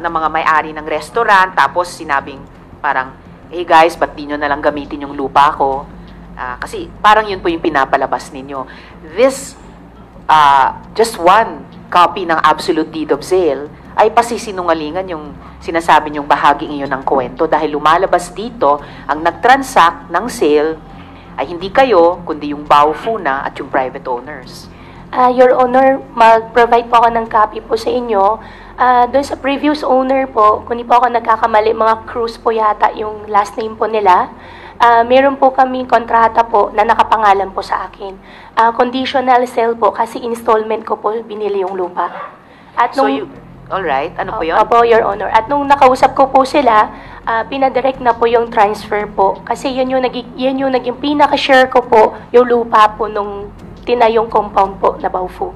na mga may-ari ng restaurant, tapos sinabing parang, hey guys, ba't di nyo nalang gamitin yung lupa ko? Kasi parang yun po yung pinapalabas ninyo. This, just one copy ng absolute deed of sale ay pasisinungalingan yung sinasabi nyong bahaging iyon ng kwento dahil lumalabas dito ang nag-transact ng sale ay hindi kayo, kundi yung Baofu na at yung private owners.
Your Honor, mag-provide po ako ng copy po sa inyo. Doon sa previous owner po, kung di po ako nagkakamali, mga Cruz po yata yung last name po nila. Meron po kami kontrata po na nakapangalan po sa akin. Conditional sale po kasi installment ko po binili yung lupa. At
So alright, ano po yun?
Opo, Your Honor. At nung nakausap ko po sila, pinadirect na po yung transfer po. Kasi yun yung naging pinaka-share ko po, yung lupa po nung tinayong compound po na Baofu.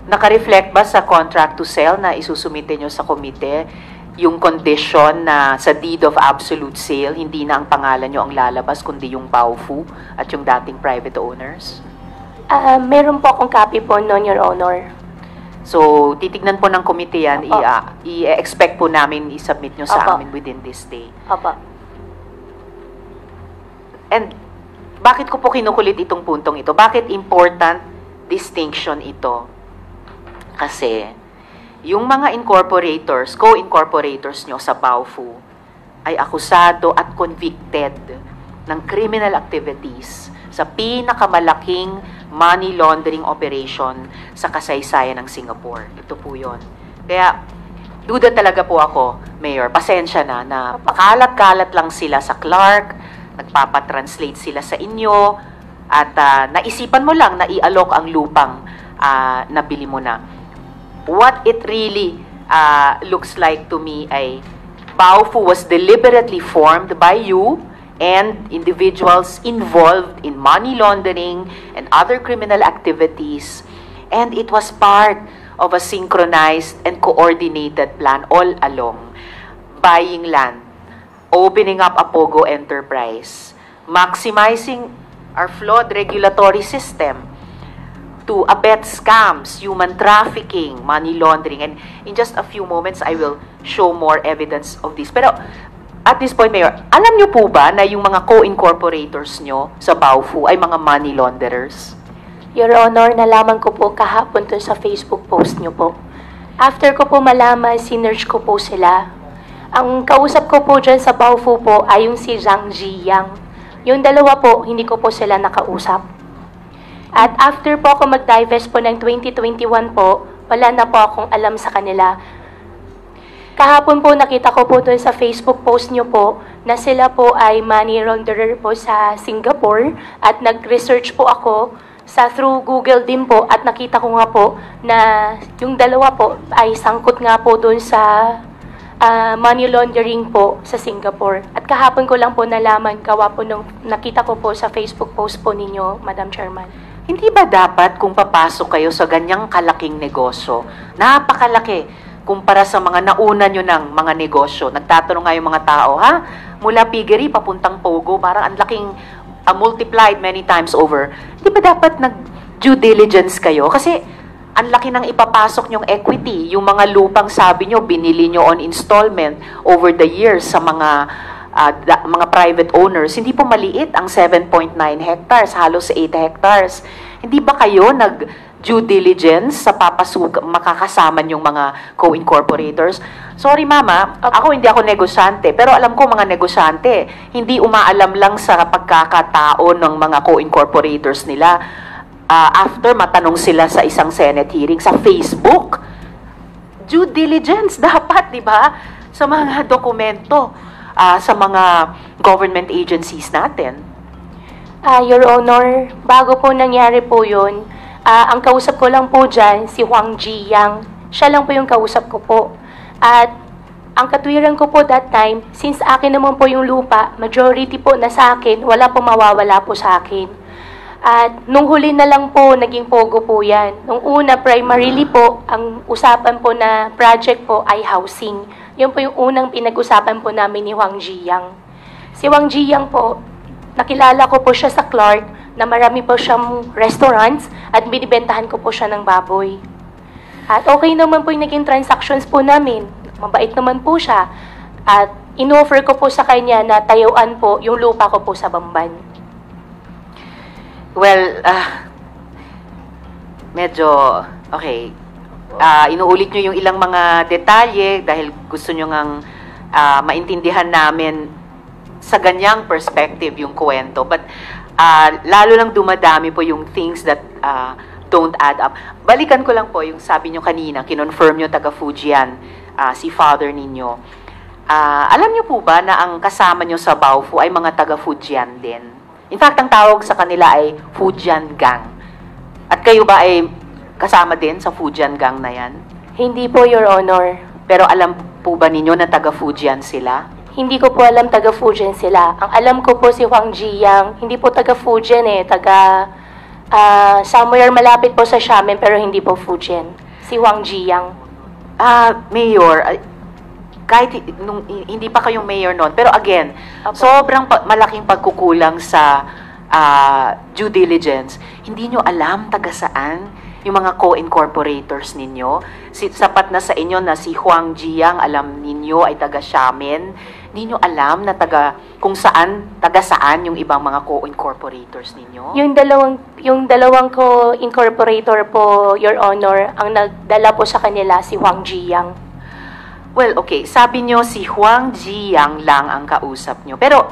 Naka-reflect ba sa contract to sell na isusumite nyo sa komite yung condition na sa deed of absolute sale, hindi na ang pangalan nyo ang lalabas, kundi yung Baofu at yung dating private owners?
Meron po akong copy po noon, Your Honor.
So, titignan po ng komite yan,
Opo.
i-expect po namin i-submit nyo sa
Opo.
amin within this day.
Opo.
And bakit ko po kinukulit itong puntong ito? Bakit important distinction ito? Kasi yung mga incorporators, co-incorporators nyo sa Baofu ay akusado at convicted ng criminal activities sa pinakamalaking money laundering operation sa kasaysayan ng Singapore. Ito po yun. Kaya, duda talaga po ako, Mayor, pasensya na pakalat-kalat lang sila sa Clark, nagpapatranslate sila sa inyo, at naisipan mo lang na i-alok ang lupang nabili mo na. What it really looks like to me ay Baofu was deliberately formed by you and individuals involved in money laundering and other criminal activities, and it was part of a synchronized and coordinated plan all along. Buying land, opening up a POGO enterprise, maximizing our flawed regulatory system to abet scams, human trafficking, money laundering. And in just a few moments, I will show more evidence of this. Pero at this point, Mayor, alam niyo po ba na yung mga co-incorporators nyo sa Baofu ay mga money launderers?
Your Honor, nalaman ko po kahapon dun sa Facebook post niyo po. After ko po malaman, sinerge ko po sila. Ang kausap ko po dyan sa Baofu po ay yung si Zhang Ziyang. Yung dalawa po, hindi ko po sila nakausap. At after po ako mag-divest po ng 2021 po, wala na po akong alam sa kanila. Kahapon po nakita ko po doon sa Facebook post nyo po na sila po ay money launderer po sa Singapore at nag-research po ako through Google din po at nakita ko nga po na yung dalawa po ay sangkot nga po doon sa money laundering po sa Singapore. At kahapon ko lang po nalaman, gawa po nung nakita ko po sa Facebook post po ninyo, Madam Chairman.
Hindi ba dapat kung papasok kayo sa ganyang kalaking negosyo, napakalaki kumpara sa mga nauna nyo ng mga negosyo, nagtatanong nga yung mga tao, ha? Mula piggery, papuntang Pogo, parang ang laking multiplied many times over. Hindi ba dapat nag-due diligence kayo? Kasi ang laki ng ipapasok nyong equity, yung mga lupang sabi nyo, binili nyo on installment over the years sa mga private owners, hindi po maliit ang 7.9 hectares, halos 8 hectares. Hindi ba kayo nag-due diligence sa makakasama yung mga co-incorporators? Sorry mama, hindi ako negosyante, pero alam ko mga negosyante, hindi umaalam lang sa pagkakatao ng mga co-incorporators nila. After matanong sila sa isang Senate hearing sa Facebook, due diligence dapat, di ba? Sa mga dokumento, sa mga government agencies natin.
Your Honor, bago po nangyari po yun, ang kausap ko lang po dyan, si Huang Ziyang. Siya lang po yung kausap ko po. At ang katwiran ko po that time, since akin naman po yung lupa, majority po na sa akin, wala po mawawala po sa akin. At nung huli na lang po, naging POGO po yan. Nung una, primarily po, ang usapan po na project po ay housing. Yun po yung unang pinag-usapan po namin ni Huang Ziyang. Si Huang Ziyang po, nakilala ko po siya sa Clark na marami po siyang restaurants at binibentahan ko po siya ng baboy. At okay naman po yung naging transactions po namin. Mabait naman po siya. At in-offer ko po sa kanya na tayuan po yung lupa ko po sa Bamban.
Well, medyo, okay. Inuulit nyo yung ilang mga detalye dahil gusto nyo ngang maintindihan namin sa ganyang perspective yung kwento. But lalo lang dumadami po yung things that don't add up. Balikan ko lang po yung sabi nyo kanina, kinonfirm nyo taga Fujian. si father ninyo. Alam niyo po ba na ang kasama niyo sa Baofu ay mga taga-Fujian din? In fact, ang tawag sa kanila ay Fujian Gang. At kayo ba ay kasama din sa Fujian Gang na yan?
Hindi po, Your Honor.
Pero alam po ba ninyo na taga-Fujian sila?
Hindi ko po alam taga-Fujian sila. Ang alam ko po si Huang Jiyang, hindi po taga-Fujian somewhere malapit po sa Xiamen pero hindi po Fujian. Si Huang Jiyang.
Mayor, kahit hindi pa kayong mayor noon, pero again, sobrang malaking pagkukulang sa due diligence. Hindi nyo alam taga saan yung mga co-incorporators ninyo. Sapat na sa inyo na si Huang Jiyang, alam ninyo, ay taga Xiamen. Hindi nyo alam na taga saan yung ibang mga co-incorporators ninyo?
Yung dalawang co-incorporator po, Your Honor, ang nagdala po sa kanila si Huang Jiyang.
Well, okay. Sabi nyo si Huang Jiyang lang ang kausap nyo. Pero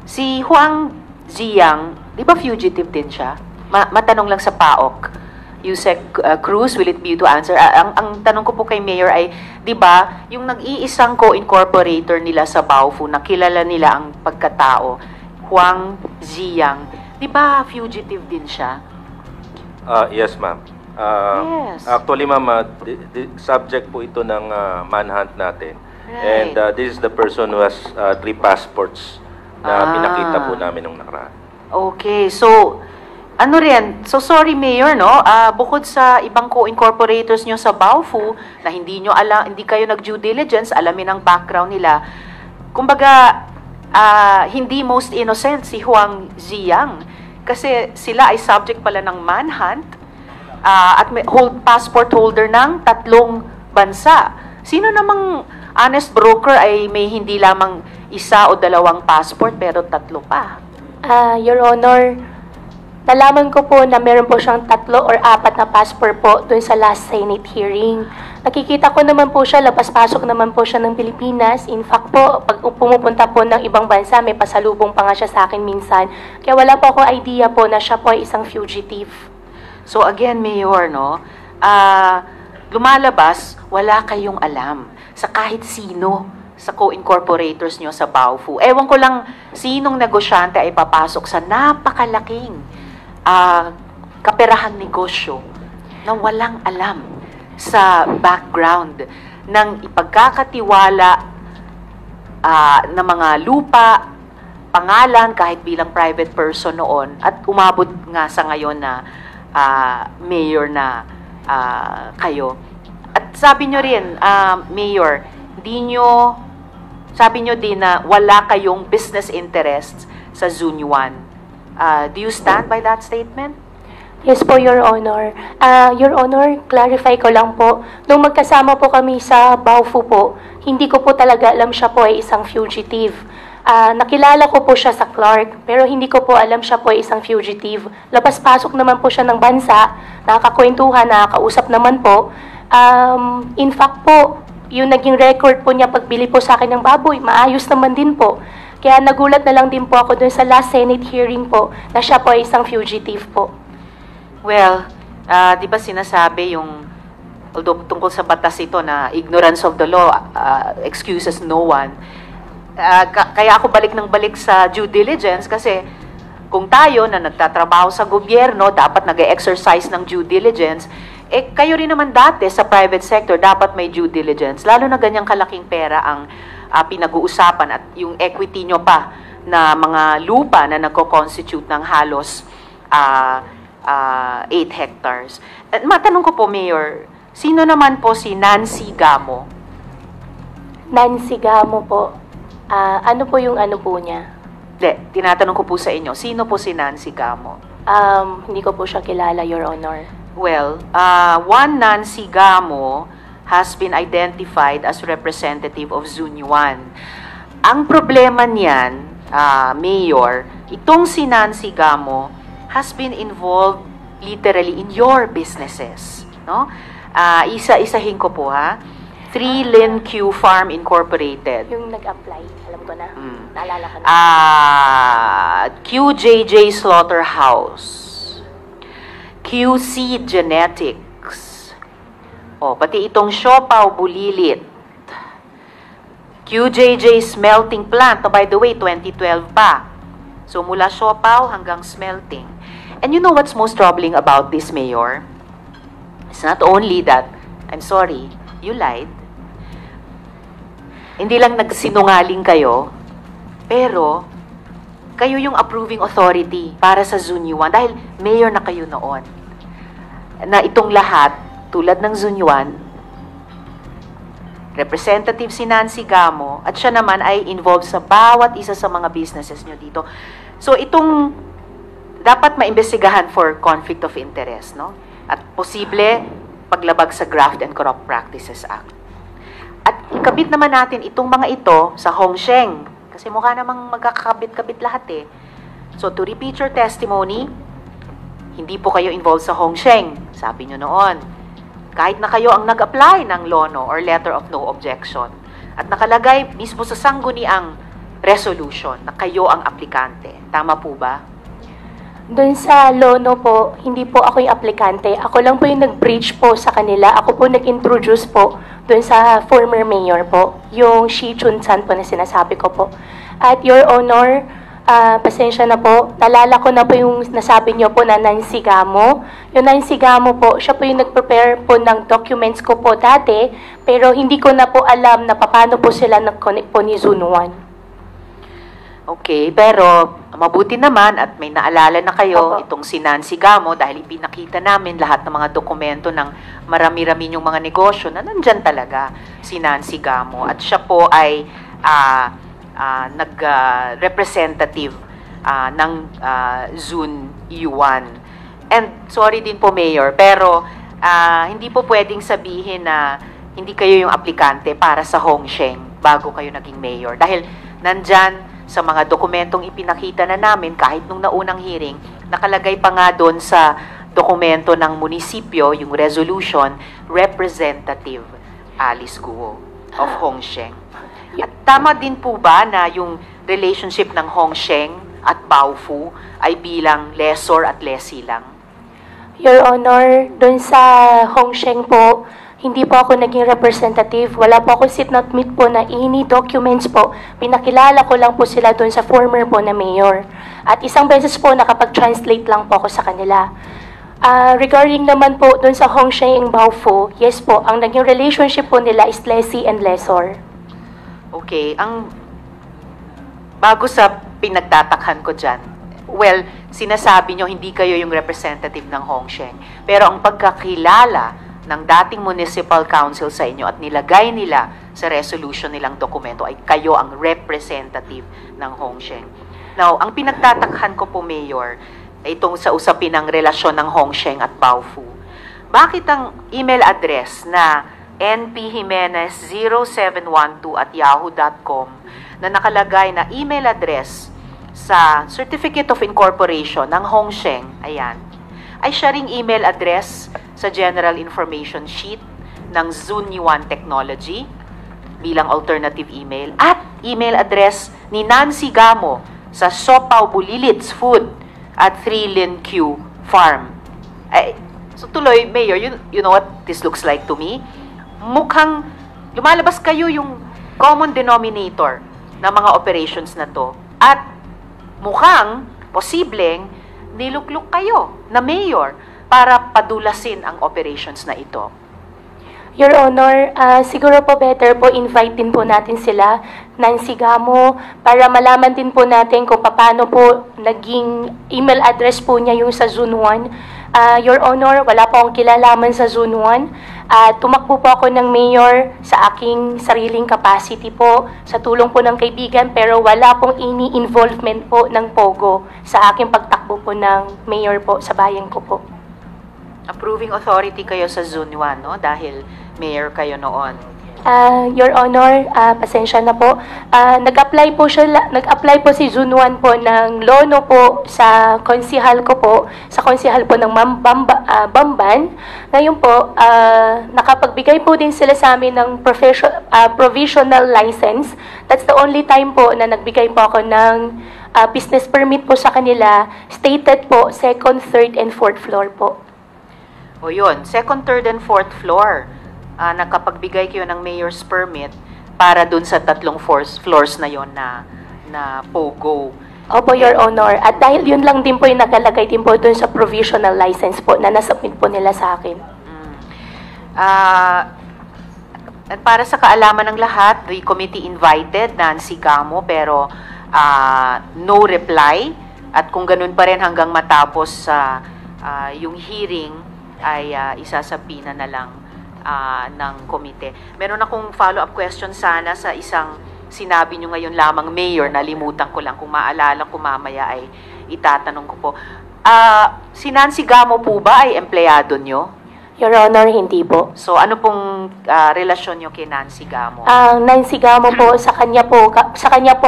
si Huang Jiyang, di ba fugitive din siya? Matanong lang sa PAOK. Yusek Cruz, will it be you to answer? Ang tanong ko po kay Mayor ay, di ba, yung nag-iisang co-incorporator nila sa Baofu, na kilala nila ang pagkatao, Huang Ziyang, di ba fugitive din siya?
Yes, ma'am.
Yes.
Actually, ma'am, subject po ito ng manhunt natin.
Right.
And this is the person who has 3 passports na pinakita po namin nung nakaraan.
Okay, so sorry Mayor, no? Bukod sa ibang co-incorporators nyo sa Baofu na hindi kayo nag-due diligence, alamin ang background nila. Kumbaga, hindi most innocent si Huang Ziyang kasi sila ay subject pala ng manhunt at may passport holder ng 3 bansa. Sino namang honest broker ay may hindi lamang 1 o 2 passport pero 3 pa?
Your Honor, nalaman ko po na meron po siyang 3 or 4 na passport po dun sa last Senate hearing. Nakikita ko naman po siya, labas-pasok naman po siya ng Pilipinas. In fact po, pag pumupunta po ng ibang bansa, may pasalubong pa nga siya sa akin minsan. Kaya wala po akong idea po na siya po ay isang fugitive.
So again, Mayor, no? Lumalabas, wala kayong alam sa kahit sino sa co-incorporators nyo sa Baofu. Ewan ko lang sinong negosyante ay papasok sa napakalaking kaperahan negosyo na walang alam sa background ng ipagkakatiwala ng mga lupa, pangalan kahit bilang private person noon at umabot nga sa ngayon na mayor na kayo. At sabi nyo rin, Mayor, sabi nyo din na wala kayong business interests sa Zunyuan. Do you stand by that statement?
Yes po, Your Honor. Your Honor, clarify ko lang po. Nung magkasama po kami sa Baofu po, hindi ko po talaga alam siya po ay isang fugitive. Nakilala ko po siya sa Clark, pero hindi ko po alam siya po ay isang fugitive. Labas-pasok naman po siya ng bansa, nakakakwentuhan, nakakausap naman po. In fact po, yung naging record po niya pagbili po sa akin ng baboy, maayos naman din po. Kaya nagulat na lang din po ako dun sa last Senate hearing po na siya po ay isang fugitive po.
Well, di ba sinasabi although tungkol sa batas ito na ignorance of the law excuses no one. Kaya ako balik sa due diligence kasi kung tayo na nagtatrabaho sa gobyerno, dapat nag-exercise ng due diligence, kayo rin naman dati sa private sector, dapat may due diligence. Lalo na ganyang kalaking pera ang pinag-uusapan at yung equity nyo pa na mga lupa na nagko-constitute ng halos 8 hectares. At matanong ko po, Mayor, sino naman po si Nancy Gamo?
Nancy Gamo po. Ano po yung ano po niya?
Tinatanong ko po sa inyo, sino po si Nancy Gamo?
Hindi ko po siya kilala, Your Honor.
Well, one Nancy Gamo has been identified as representative of Zunyuan. Ang problema niyan, Mayor, itong si Nancy Gamo has been involved literally in your businesses. No? Isa-isahin ko po ha. 3 Lin Q Farm Incorporated.
Yung nag-apply, alam ko na. Naalala ko na.
QJJ Slaughterhouse. QC Genetics. Pati itong Siopaw Bulilit. QJJ Smelting Plant, by the way, 2012 pa. So mula siopaw hanggang smelting. And you know what's most troubling about this, Mayor? It's not only that, I'm sorry, you lied. Hindi lang nagsinungaling kayo, pero kayo yung approving authority para sa Zunyuan dahil mayor na kayo noon. Na itong lahat, tulad ng Zunyuan, Representative si Nancy Gamo at siya naman ay involved sa bawat isa sa mga businesses nyo dito. So itong dapat maimbestigahan for conflict of interest, no? At posible paglabag sa Graft and Corrupt Practices Act. At ikabit naman natin itong mga ito sa Hongsheng. Kasi mukha namang magkakabit-kabit lahat eh. So to repeat your testimony, hindi po kayo involved sa Hongsheng, sabi nyo noon. Kahit na kayo ang nag-apply ng LONO or Letter of No Objection. At nakalagay mismo sa sangguniang resolution na kayo ang aplikante. Tama po ba?
Doon sa LONO po, hindi po ako yung aplikante. Ako lang po yung nag-breach po sa kanila. Ako po nag-introduce po doon sa former mayor po. Yung Shi Chun-san po na sinasabi ko po. At Your Honor, pasensya na po. Nalala ko na po yung nasabi niyo po na Nancy Gamo. Yung Nancy Gamo po, siya po yung nag-prepare po ng documents ko po dati. Pero hindi ko na po alam na paano po sila nag-connect po ni Zunwan.
Okay, pero mabuti naman at may naalala na kayo itong si Nancy Gamo dahil ipinakita namin lahat ng mga dokumento ng marami-rami yung mga negosyo na nandyan talaga si Nancy Gamo. At siya po ay nag-representative ng Zunyuan. And sorry din po, Mayor, pero hindi po pwedeng sabihin na hindi kayo yung aplikante para sa Hongsheng bago kayo naging mayor. Dahil nandyan sa mga dokumentong ipinakita na namin kahit nung naunang hearing, nakalagay pa nga doon sa dokumento ng munisipyo, yung resolution, Representative Alice Guo of Hongsheng. At tama din po ba na yung relationship ng Hongsheng at Baofu ay bilang lessor at lessee lang?
Your Honor, doon sa Hongsheng po, hindi po ako naging representative. Wala po ako sit not meet po na any documents po. Pinakilala ko lang po sila doon sa former po na mayor. At isang beses po nakapag-translate lang po ako sa kanila. Regarding naman po doon sa Hongsheng and Baofu, yes po, ang naging relationship po nila is lessee and lessor.
Okay, bago sa pinagtatakhan ko dyan, well, sinasabi nyo hindi kayo yung representative ng Hongsheng. Pero ang pagkakilala ng dating municipal council sa inyo at nilagay nila sa resolution nilang dokumento ay kayo ang representative ng Hongsheng. Now, ang pinagtatakhan ko po, Mayor, itong sa usapin ng relasyon ng Hongsheng at Baofu. Bakit ang email address na npjimenez0712@yahoo.com na nakalagay na email address sa Certificate of Incorporation ng Hongsheng, ayan, ay siya ring email address sa General Information Sheet ng Zunyuan Technology bilang alternative email at email address ni Nancy Gamo sa Siopaw Bulilits Food at 3 Lin Q Farm. So tuloy, Mayor, you know what this looks like to me? Mukhang lumalabas kayo yung common denominator ng mga operations na to at mukhang posibleng nilukluk kayo na mayor para padulasin ang operations na ito.
Your Honor, siguro po better po invite din po natin sila, Nancy Gamo, para malaman din po natin kung paano po naging email address po niya yung sa Zunwan. Your Honor, wala po akong kilalaman sa Zunwan. Tumakbo po ako ng mayor sa aking sariling capacity po, sa tulong po ng kaibigan, pero wala pong any involvement po ng POGO sa aking pagtakbo po ng mayor po sa bayan ko po.
Approving authority kayo sa Zunwan, no? Dahil mayor kayo noon.
Your Honor, pasensya na po. Nag-apply po si Zunwan po ng LONO po sa konsihal ko po, sa konsihal po ng Bamban. Ngayon po, nakapagbigay po din sila sa amin ng provisional license. That's the only time po na nagbigay po ako ng business permit po sa kanila. Stated po, 2nd, 3rd, and 4th floor po.
O yun, 2nd, 3rd, and 4th floor. Nakapagbigay kayo ng mayor's permit para dun sa 3 floors na yon na POGO.
Opo, Your Honor. At dahil yun lang din po yung nakalagay din po dun sa provisional license po na nasubmit po nila sa akin.
At para sa kaalaman ng lahat, the committee invited Nancy Gamo pero no reply. At kung ganun pa rin hanggang matapos yung hearing ay isasabina na lang ng komite. Meron akong follow-up question sana sa isang sinabi nyo ngayon lamang, Mayor, nalimutan ko lang. Kung maalala ko mamaya ay itatanong ko po. Si Nancy Gamo po ba ay empleyado nyo?
Your Honor, hindi po.
So ano pong relasyon nyo kay Nancy Gamo?
Ang Nancy Gamo po, sa kanya po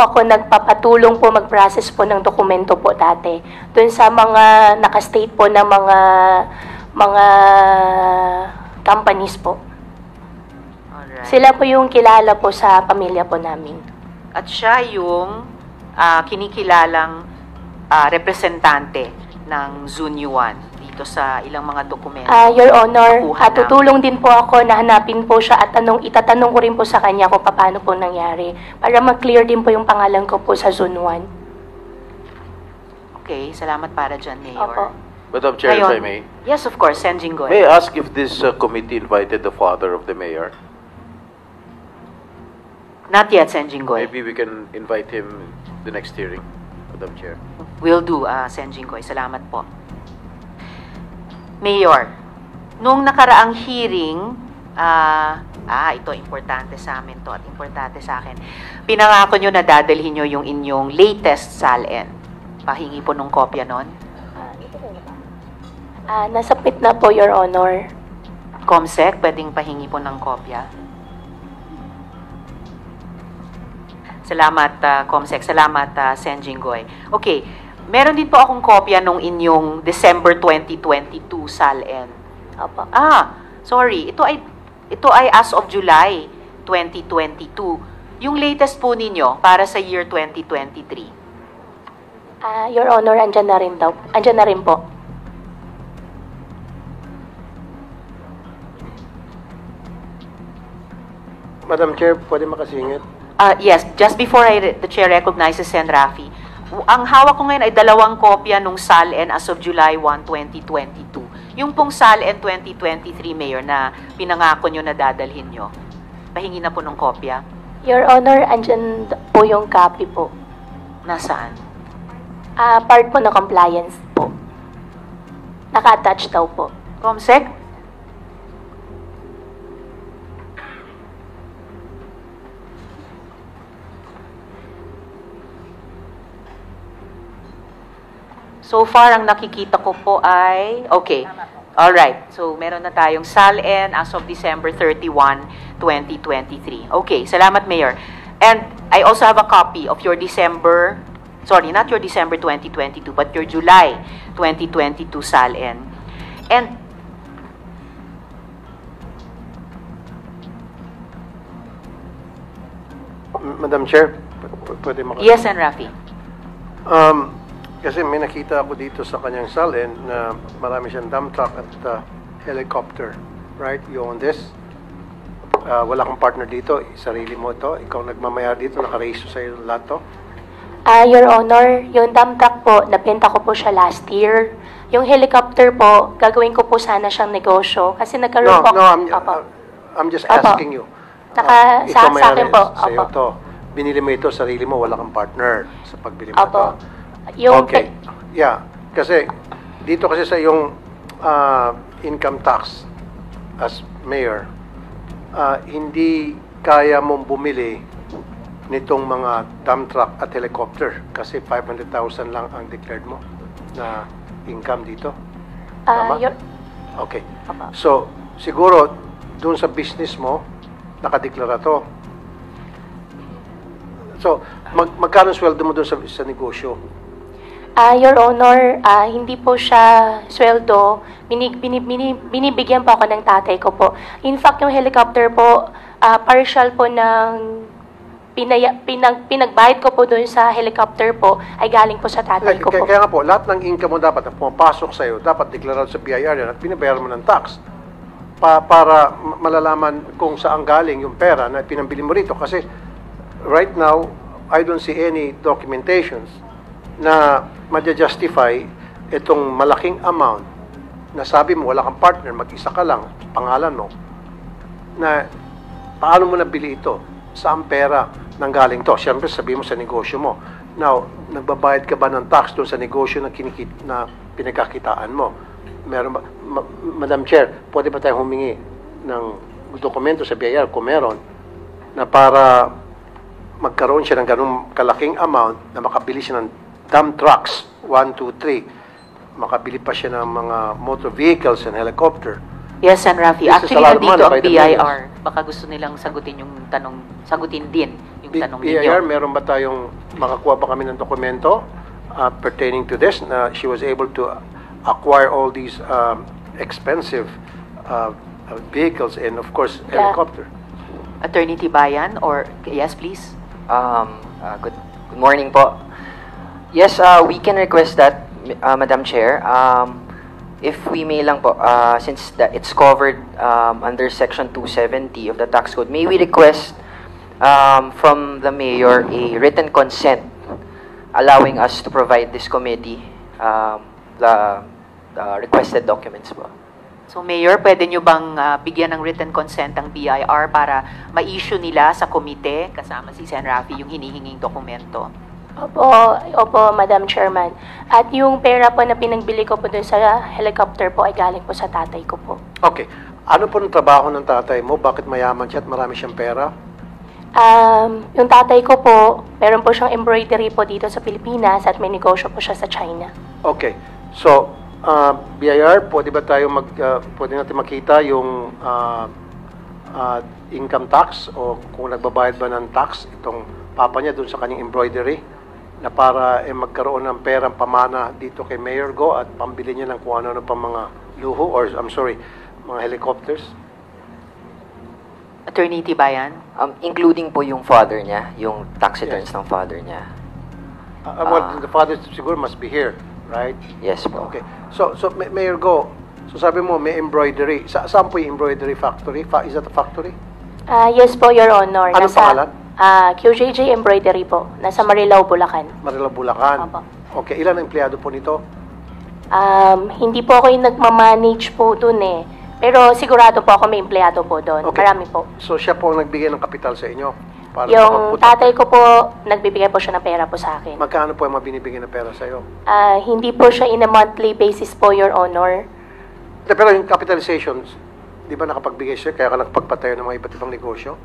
ako nagpapatulong po mag-process po ng dokumento po dati. Doon sa mga nakastate po na mga companies po.
Alright.
Sila po yung kilala po sa pamilya po namin.
At siya yung kinikilalang representante ng Zunyuan dito sa ilang mga dokumento.
Your Honor,
Nakuha na.
tutulong din po ako na hanapin po siya at itatanong ko rin po sa kanya kung paano po nangyari para mag-clear din po yung pangalan ko po sa Zone 1.
Okay, salamat para dyan, Mayor.
Opo.
Madam Chair, if I
Ngayon,
may.
yes, of course, Sen. Jinggoy.
May I ask if this committee invited the father of the mayor?
Not yet, Sen. Jinggoy.
Maybe we can invite him the next hearing, Madam Chair.
Will do, Sen. Jinggoy. Salamat po. Mayor, nung nakaraang hearing, ito, importante sa amin to at importante sa akin. Pinangako nyo na dadalhin nyo yung inyong latest SALN. Pahingi po nung kopya nun.
Nasubmit na po, Your Honor.
Comsec, pwedeng pahingi po ng kopya. Salamat, Comsec. Salamat, Sen. Jinggoy. Okay, meron din po akong kopya nung inyong December 2022 SALN.
Opo.
Sorry. Ito ay as of July 2022. Yung latest po ninyo para sa year 2023.
Your Honor, andyan na rin daw. Andyan na rin po.
Madam Chair, pwede makasingit?
Yes, just before the chair recognizes Sen. Rafi, ang hawak ko ngayon ay 2 kopya nung SALN as of July 1, 2022. Yung pong SALN 2023, Mayor, na pinangako nyo na dadalhin nyo. Pahingi na po ng kopya.
Your Honor, andyan po yung copy po.
Nasaan?
Part po ng compliance po. Naka-attach daw po.
Comsec? So far, ang nakikita ko po ay... Okay. Alright. So, meron na tayong SALN as of December 31, 2023. Okay. Salamat, Mayor. And I also have a copy of your December... Sorry, not your December 2022, but your July 2022 SALN. And...
Madam Chair, pwede makasingit?
Yes, and Rafi.
Kasi may nakita ako dito sa kanyang SALN na marami siyang dump truck at helicopter. Right? You own this? Wala kang partner dito. Sarili mo ito. Ikaw nagmamaya dito. Nakarehisto sa'yo lahat to.
Your Honor, yung dump truck po, nabenta ko po siya last year. Yung helicopter po, gagawin ko po sana siyang negosyo. Kasi nagkaroon po...
I'm just
Opo.
asking you.
Sa akin po.
Sa'yo
Opo.
to. Binili mo ito, sarili mo, wala kang partner sa pagbili mo
Opo.
ito.
Yung
Okay. Yeah. Kasi, dito kasi sa yung income tax as mayor, hindi kaya mong bumili nitong mga dump truck at helicopter kasi 500,000 lang ang declared mo na income dito. Tama? Okay.
Opo.
So, siguro, dun sa business mo, nakadeklara to. So, magkano sweldo mo dun sa negosyo?
Your Honor, hindi po siya sweldo. Binibigyan po ako ng tatay ko po. In fact, yung helicopter po, partial po ng pinagbayad ko po doon sa helicopter po ay galing po sa tatay ko po.
Kaya nga po, lahat ng income mo dapat na pumapasok sa'yo, dapat deklarado sa BIR yan at binabayaran mo ng tax. para malalaman kung saan galing yung pera na pinambili mo rito. Kasi right now, I don't see any documentations na madja-justify itong malaking amount na sabi mo wala kang partner, mag-isa ka lang, pangalan mo, na paano mo nabili ito? Saan pera nanggaling to? Siyempre, sabi mo sa negosyo mo. Now, nagbabayad ka ba ng tax doon sa negosyo na pinagkakitaan mo? Meron ba, Madam Chair, pwede ba tayong humingi ng dokumento sa BIR kung meron na para magkaroon siya ng ganung kalaking amount na makabili siya ng dump trucks, 1, 2, 3, makabili pa siya ng mga motor vehicles and helicopter.
Yes, Sen. Rafi.
This is a
Actually,
lot of
nandito
money
ang
by the
BIR. Baka gusto nilang sagutin yung tanong, sagutin din yung tanong
BIR,
ninyo.
meron ba tayong, makakuha ba kami ng dokumento pertaining to this na she was able to acquire all these expensive vehicles and of course helicopter?
Attorney Tibayan, or yes, please.
Good morning po. Yes, we can request that, Madam Chair. If we may lang po, since it's covered under Section 270 of the Tax Code, may we request from the Mayor a written consent allowing us to provide this committee the requested documents po.
So, Mayor, pwede nyo bang bigyan ng written consent ang BIR para ma-issue nila sa komite kasama si Sen. Rafi yung hinihinging dokumento?
Opo, Madam Chairman. At yung pera po na pinagbili ko po doon sa helicopter po ay galing po sa tatay ko po.
Okay. Ano po ng trabaho ng tatay mo? Bakit mayaman siya at marami siyang pera?
Yung tatay ko po, meron po siyang embroidery po dito sa Pilipinas at may negosyo po siya sa China.
Okay. So, BIR, pwede ba tayo pwede natin makita yung income tax o kung nagbabayad ba ng tax itong papa niya doon sa kanyang embroidery na para magkaroon ng perang pamana dito kay Mayor Go at pambili niya ng kung ano pa mga luho or mga helicopters?
Attorney Tibayan?
Including po yung father niya, yung tax returns ng father niya.
Well, the father siguro must be here, right?
Yes po.
Okay. So Mayor Go, so sabi mo may embroidery. Saan po yung embroidery factory? Is that a factory?
Yes po, Your Honor.
Anong pangalan?
QJJ Embroidery po. Nasa Marilao, Bulacan.
Marilao, Bulacan.
Opo.
Okay. Ilan ang empleyado po nito?
Hindi po ako yung nagmamanage po dun eh. Pero sigurado po ako may empleyado po doon.
Okay.
Marami po.
So siya po ang nagbigay ng kapital sa inyo? Para
Yung tatay ko po, nagbibigay po siya ng pera po sa akin.
Magkano po ang mabinibigay na pera sa iyo?
Hindi po siya in a monthly basis po, Your Honor.
Pero yung capitalizations, di ba nakapagbigay siya kaya ka nakapagpatayo ng mga iba't ibang negosyo?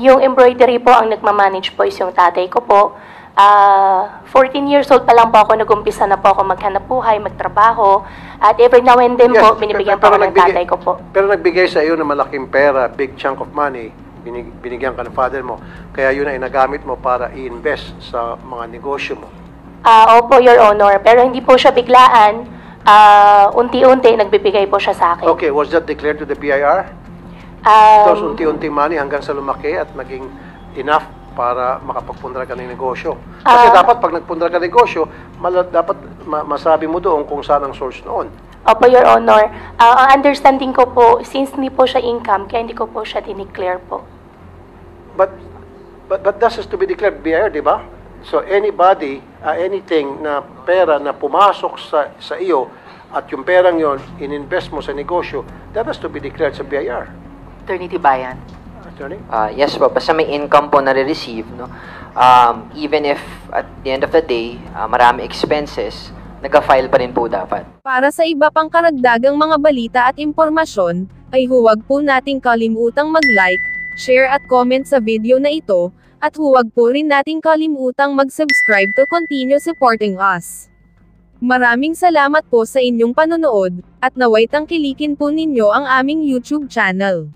Yung embroidery po, ang nagmamanage po is yung tatay ko po. 14 years old pa lang po ako, nag-umpisa na po ako maghanap buhay, magtrabaho. At every now and then po, binibigyan po ako ng tatay ko po.
Pero nagbigay sa iyo ng malaking pera, big chunk of money, binigyan ka ng father mo. Kaya yun ay nagamit mo para i-invest sa mga negosyo mo.
Opo, Your Honor. Pero hindi po siya biglaan. Unti-unti, nagbibigay po siya sa akin.
Okay, was that declared to the BIR? Tapos unti-unti money hanggang sa lumaki at naging enough para makapagpundra ka ng negosyo. Kasi dapat pag nagpundra ka ng negosyo, dapat masabi mo doon kung saan ang source noon.
Opo, Your Honor. Ang understanding ko po, since hindi po siya income, kaya hindi ko po siya dineclare po.
But that has to be declared BIR, di ba? So anybody, anything na pera na pumasok sa iyo at yung perang yon ininvest mo sa negosyo, that has to be declared sa BIR.
Attorney Tibayan?
Attorney?
Yes po, basta may income po na re-receive, no? Even if at the end of the day, marami expenses, nag-file pa rin po dapat.
Para sa iba pang karagdagang mga balita at impormasyon, ay huwag po nating kalimutang mag-like, share at comment sa video na ito, at huwag po rin nating kalimutang mag-subscribe to continue supporting us. Maraming salamat po sa inyong panonood, at naway tangkilikin po ninyo ang aming YouTube channel.